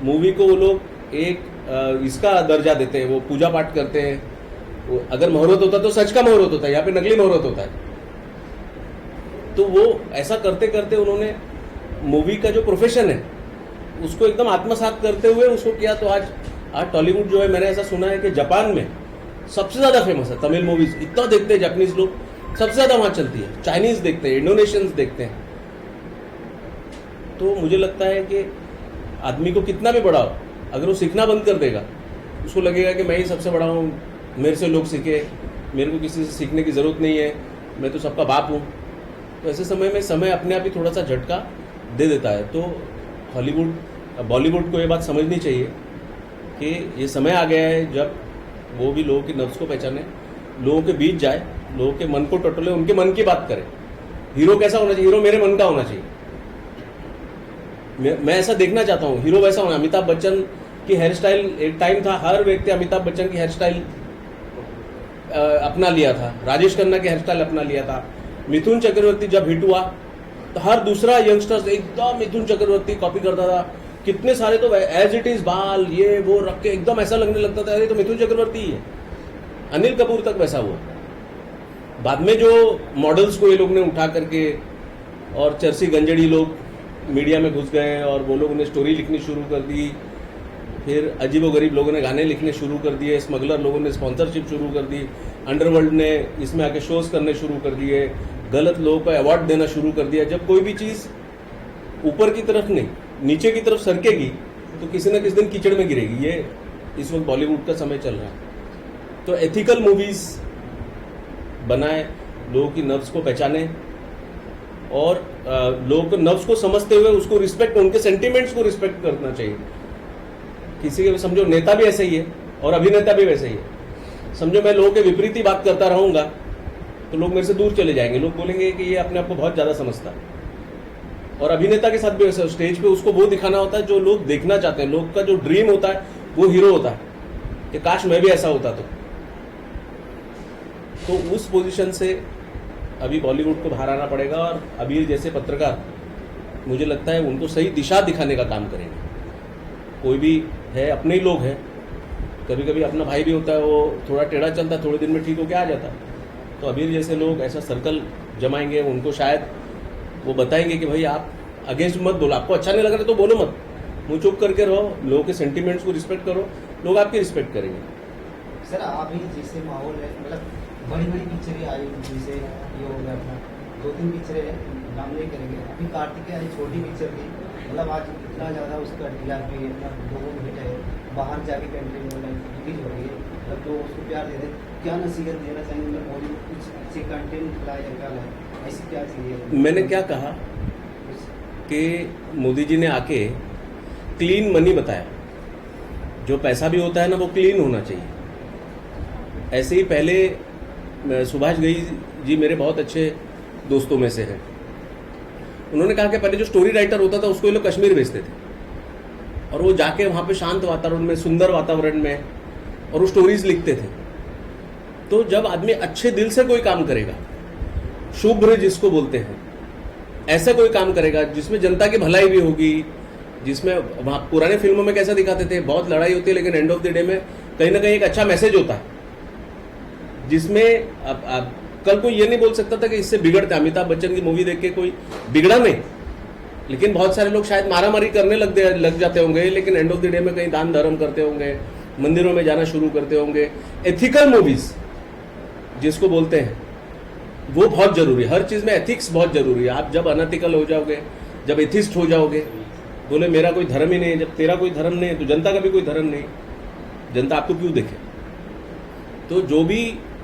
मूवी को वो लोग एक इसका दर्जा देते हैं, वो पूजा पाठ करते हैं। वो अगर मुहूर्त होता तो सच का मुहूर्त होता है, यहाँ पे नकली मुहूर्त होता है। तो वो ऐसा करते करते उन्होंने मूवी का जो प्रोफेशन है उसको एकदम आत्मसात करते हुए उसको किया। तो आज टॉलीवुड जो है, मैंने ऐसा सुना है कि जापान में सबसे ज्यादा फेमस है तमिल मूवीज। इतना देखते हैं जापानीज लोग, सबसे ज्यादा वहां चलती है। चाइनीज देखते हैं, इंडोनेशियंस देखते हैं। तो मुझे लगता है कि आदमी को कितना भी बड़ा हो, अगर वो सीखना बंद कर देगा, उसको लगेगा कि मैं ही सबसे बड़ा हूँ, मेरे से लोग सीखे, मेरे को किसी से सीखने की ज़रूरत नहीं है, मैं तो सबका बाप हूँ। तो ऐसे समय में समय अपने आप ही थोड़ा सा झटका दे देता है। तो हॉलीवुड, बॉलीवुड को ये बात समझनी चाहिए कि ये समय आ गया है जब वो भी लोगों की नब्ज को पहचाने, लोगों के बीच जाए, लोगों के मन को टटोले, उनके मन की बात करे। हीरो कैसा होना चाहिए? हीरो मेरे मन का होना चाहिए। मैं ऐसा देखना चाहता हूँ, हीरो वैसा होना। अमिताभ बच्चन की हेयर स्टाइल, एक टाइम था हर व्यक्ति अमिताभ बच्चन की हेयर स्टाइल अपना लिया था, राजेश खन्ना की हेयर स्टाइल अपना लिया था। मिथुन चक्रवर्ती जब हिट हुआ तो हर दूसरा यंगस्टर्स एकदम मिथुन चक्रवर्ती कॉपी करता था। कितने सारे तो एज इट इज बाल ये वो रख के एकदम ऐसा लगने लगता था अरे तो मिथुन चक्रवर्ती ही है। अनिल कपूर तक वैसा हुआ। बाद में जो मॉडल्स को ये लोग ने उठा करके और चर्सी गंजड़ी लोग मीडिया में घुस गए और वो लोगों ने स्टोरी लिखनी शुरू कर दी। फिर अजीबोगरीब लोगों ने गाने लिखने शुरू कर दिए, स्मगलर लोगों ने स्पॉन्सरशिप शुरू कर दी, अंडरवर्ल्ड ने इसमें आके शोज करने शुरू कर दिए, गलत लोगों को अवार्ड देना शुरू कर दिया। जब कोई भी चीज़ ऊपर की तरफ नहीं नीचे की तरफ सरकेगी तो किसी न किसी दिन कीचड़ में गिरेगी। ये इस वक्त बॉलीवुड का समय चल रहा है। तो एथिकल मूवीज बनाए, लोगों की नब्ज को पहचाने और लोगों को नब्ज को समझते हुए उसको रिस्पेक्ट, उनके सेंटिमेंट्स को रिस्पेक्ट करना चाहिए। किसी के समझो नेता भी ऐसे ही है और अभिनेता भी वैसे ही है। समझो मैं लोगों के विपरीत ही बात करता रहूंगा तो लोग मेरे से दूर चले जाएंगे, लोग बोलेंगे कि ये अपने आप को बहुत ज्यादा समझता है। और अभिनेता के साथ भी वैसे, स्टेज पे उसको वो दिखाना होता है जो लोग देखना चाहते हैं। लोग का जो ड्रीम होता है वो हीरो होता है कि काश मैं भी ऐसा होता। तो उस पोजीशन से अभी बॉलीवुड को बाहर आना पड़ेगा और अबीर जैसे पत्रकार मुझे लगता है उनको सही दिशा दिखाने का काम करेंगे। कोई भी है, अपने ही लोग हैं, कभी कभी अपना भाई भी होता है, वो थोड़ा टेढ़ा चलता है, थोड़े दिन में ठीक होके आ जाता है। तो अबीर जैसे लोग ऐसा सर्कल जमाएंगे, उनको शायद वो बताएंगे कि भाई आप अगेंस्ट मत बोलो, आपको अच्छा नहीं लग रहा तो बोलो मत, मुँह चुप करके रहो, लोगों के सेंटिमेंट्स को रिस्पेक्ट करो, लोग आपकी रिस्पेक्ट करेंगे। सर अभी जैसे माहौल है, मतलब बड़ी बड़ी पिक्चरें आई, जैसे ये हो गया अपना 2-3 पिक्चरें नाम नहीं करेंगे। अभी कार्तिक आई छोटी पिक्चर थी, मतलब आज इतना ज़्यादा उसका टीआरपी है, इतना लोगों को हिट है, बाहर जाके कंट्री में रिलीज हो रही है, मतलब लोग उसको प्यार दे रहे। क्या नसीहत देना चाहिए, मतलब बॉलीवुड कुछ अच्छे कंटेंट लाए या क्या लाए, ऐसी क्या चाहिए? मैंने क्या कहा कि मोदी जी ने आके क्लीन मनी बताया, जो पैसा भी होता है ना वो क्लीन होना चाहिए। ऐसे ही पहले सुभाष घई जी मेरे बहुत अच्छे दोस्तों में से हैं। उन्होंने कहा कि पहले जो स्टोरी राइटर होता था उसको ये लोग कश्मीर भेजते थे और वो जाके वहाँ पे शांत वातावरण में, सुंदर वातावरण में और वो स्टोरीज लिखते थे। तो जब आदमी अच्छे दिल से कोई काम करेगा, शुभ्र जिसको बोलते हैं, ऐसा कोई काम करेगा जिसमें जनता की भलाई भी होगी, जिसमें वहाँ पुराने फिल्मों में कैसा दिखाते थे, बहुत लड़ाई होती है लेकिन एंड ऑफ द डे में कहीं ना कहीं एक अच्छा मैसेज होता है, जिसमें कल कोई ये नहीं बोल सकता था कि इससे बिगड़ता। अमिताभ बच्चन की मूवी देख के कोई बिगड़ा नहीं, लेकिन बहुत सारे लोग शायद मारामारी करने लग जाते होंगे, लेकिन एंड ऑफ द डे में कहीं दान धर्म करते होंगे, मंदिरों में जाना शुरू करते होंगे। एथिकल मूवीज जिसको बोलते हैं वो बहुत जरूरी है। हर चीज में एथिक्स बहुत जरूरी है। आप जब अनएथिकल हो जाओगे, जब एथिस्ट हो जाओगे, बोले मेरा कोई धर्म ही नहीं है, जब तेरा कोई धर्म नहीं है तो जनता का भी कोई धर्म नहीं, जनता आपको क्यों देखे? तो जो भी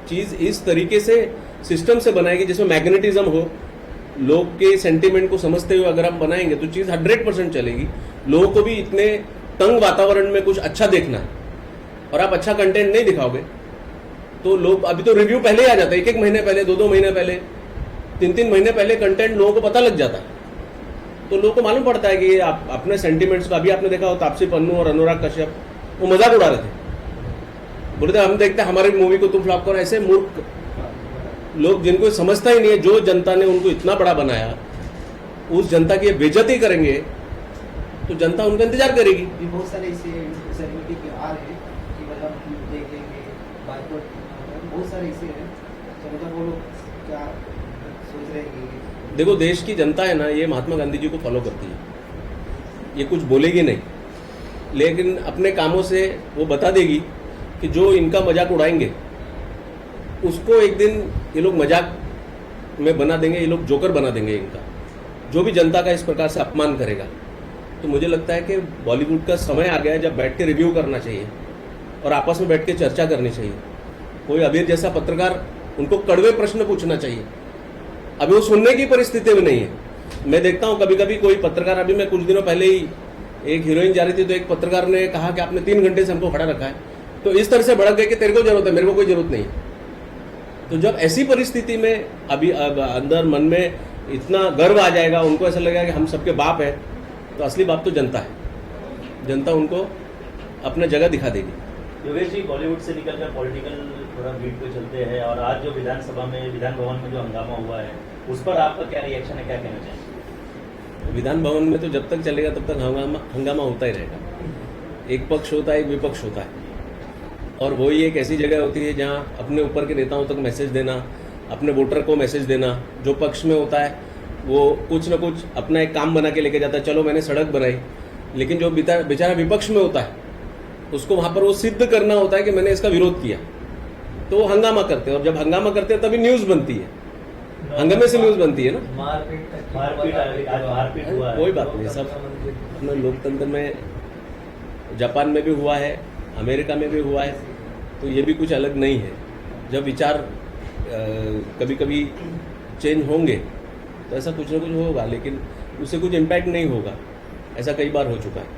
चीज इस तरीके से सिस्टम से बनाएगी जिसमें मैग्नेटिज्म हो, लोग के सेंटिमेंट को समझते हुए अगर हम बनाएंगे तो चीज 100% चलेगी। लोगों को भी इतने तंग वातावरण में कुछ अच्छा देखना है और आप अच्छा कंटेंट नहीं दिखाओगे तो लोग, अभी तो रिव्यू पहले ही आ जाता है, 1-1 महीने पहले, 2-2 महीने पहले, 3-3 महीने पहले कंटेंट लोगों को पता लग जाता है तो लोगों को मालूम पड़ता है कि ये अपने सेंटिमेंट्स को, अभी आपने देखा हो तापसी पन्नू और अनुराग कश्यप वो मजाक उड़ा रहे थे, बोले थे हम देखते हैं हमारी मूवी को तुम फ्लॉप करो। ऐसे मूर्ख लोग जिनको समझता ही नहीं है, जो जनता ने उनको इतना बड़ा बनाया उस जनता की बेइज्जती करेंगे तो जनता उनका इंतजार करेगी। ये बहुत सारे ऐसे सेलिब्रिटी के आ रहे हैं कि मतलब हम देख लेंगे बाइकआउट, बहुत सारे ऐसे हैं तो मतलब वो लोग क्या सोच रहे हैं कि देखो देश की जनता है ना, ये महात्मा गांधी जी को फॉलो करती है, ये कुछ बोलेगी नहीं, लेकिन अपने कामों से वो बता देगी कि जो इनका मजाक उड़ाएंगे उसको एक दिन ये लोग मजाक में बना देंगे, ये लोग जोकर बना देंगे इनका। जो भी जनता का इस प्रकार से अपमान करेगा, तो मुझे लगता है कि बॉलीवुड का समय आ गया है जब बैठ के रिव्यू करना चाहिए और आपस में बैठ के चर्चा करनी चाहिए। कोई अबीर जैसा पत्रकार, उनको कड़वे प्रश्न पूछना चाहिए, अभी वो सुनने की परिस्थिति में नहीं है। मैं देखता हूँ कभी कभी कोई पत्रकार, अभी मैं कुछ दिनों पहले ही एक हीरोइन जा रही थी तो एक पत्रकार ने कहा कि आपने 3 घंटे से हमको खड़ा रखा है, तो इस तरह से भड़क गए कि तेरे को जरूरत है, मेरे को कोई जरूरत नहीं है। तो जब ऐसी परिस्थिति में अभी अंदर मन में इतना गर्व आ जाएगा, उनको ऐसा लगेगा कि हम सबके बाप हैं, तो असली बाप तो जनता है, जनता उनको अपना जगह दिखा देगी। योगेश जी, बॉलीवुड से निकलकर पॉलिटिकल थोड़ा बीट पे चलते हैं, और आज जो विधानसभा में, विधान भवन में जो हंगामा हुआ है उस पर आपका क्या रिएक्शन है, क्या कहना चाहिए? विधान भवन में तो जब तक चलेगा तब तक हंगामा होता ही रहेगा। एक पक्ष होता है, एक विपक्ष होता है, और वही एक ऐसी जगह होती है जहां अपने ऊपर के नेताओं तक मैसेज देना, अपने वोटर को मैसेज देना। जो पक्ष में होता है वो कुछ ना कुछ अपना एक काम बना के लेके जाता है, चलो मैंने सड़क बनाई, लेकिन जो बेचारा विपक्ष में होता है उसको वहां पर वो सिद्ध करना होता है कि मैंने इसका विरोध किया, तो वो हंगामा करते हैं, और जब हंगामा करते हैं तभी न्यूज बनती है, हंगामे से न्यूज बनती है ना। मारपीट हुआ है, कोई बात नहीं, सब अपने लोकतंत्र में, जापान में भी हुआ है, अमेरिका में भी हुआ है, तो ये भी कुछ अलग नहीं है। जब विचार कभी कभी चेंज होंगे तो ऐसा कुछ ना कुछ होगा, लेकिन उससे कुछ इम्पैक्ट नहीं होगा, ऐसा कई बार हो चुका है।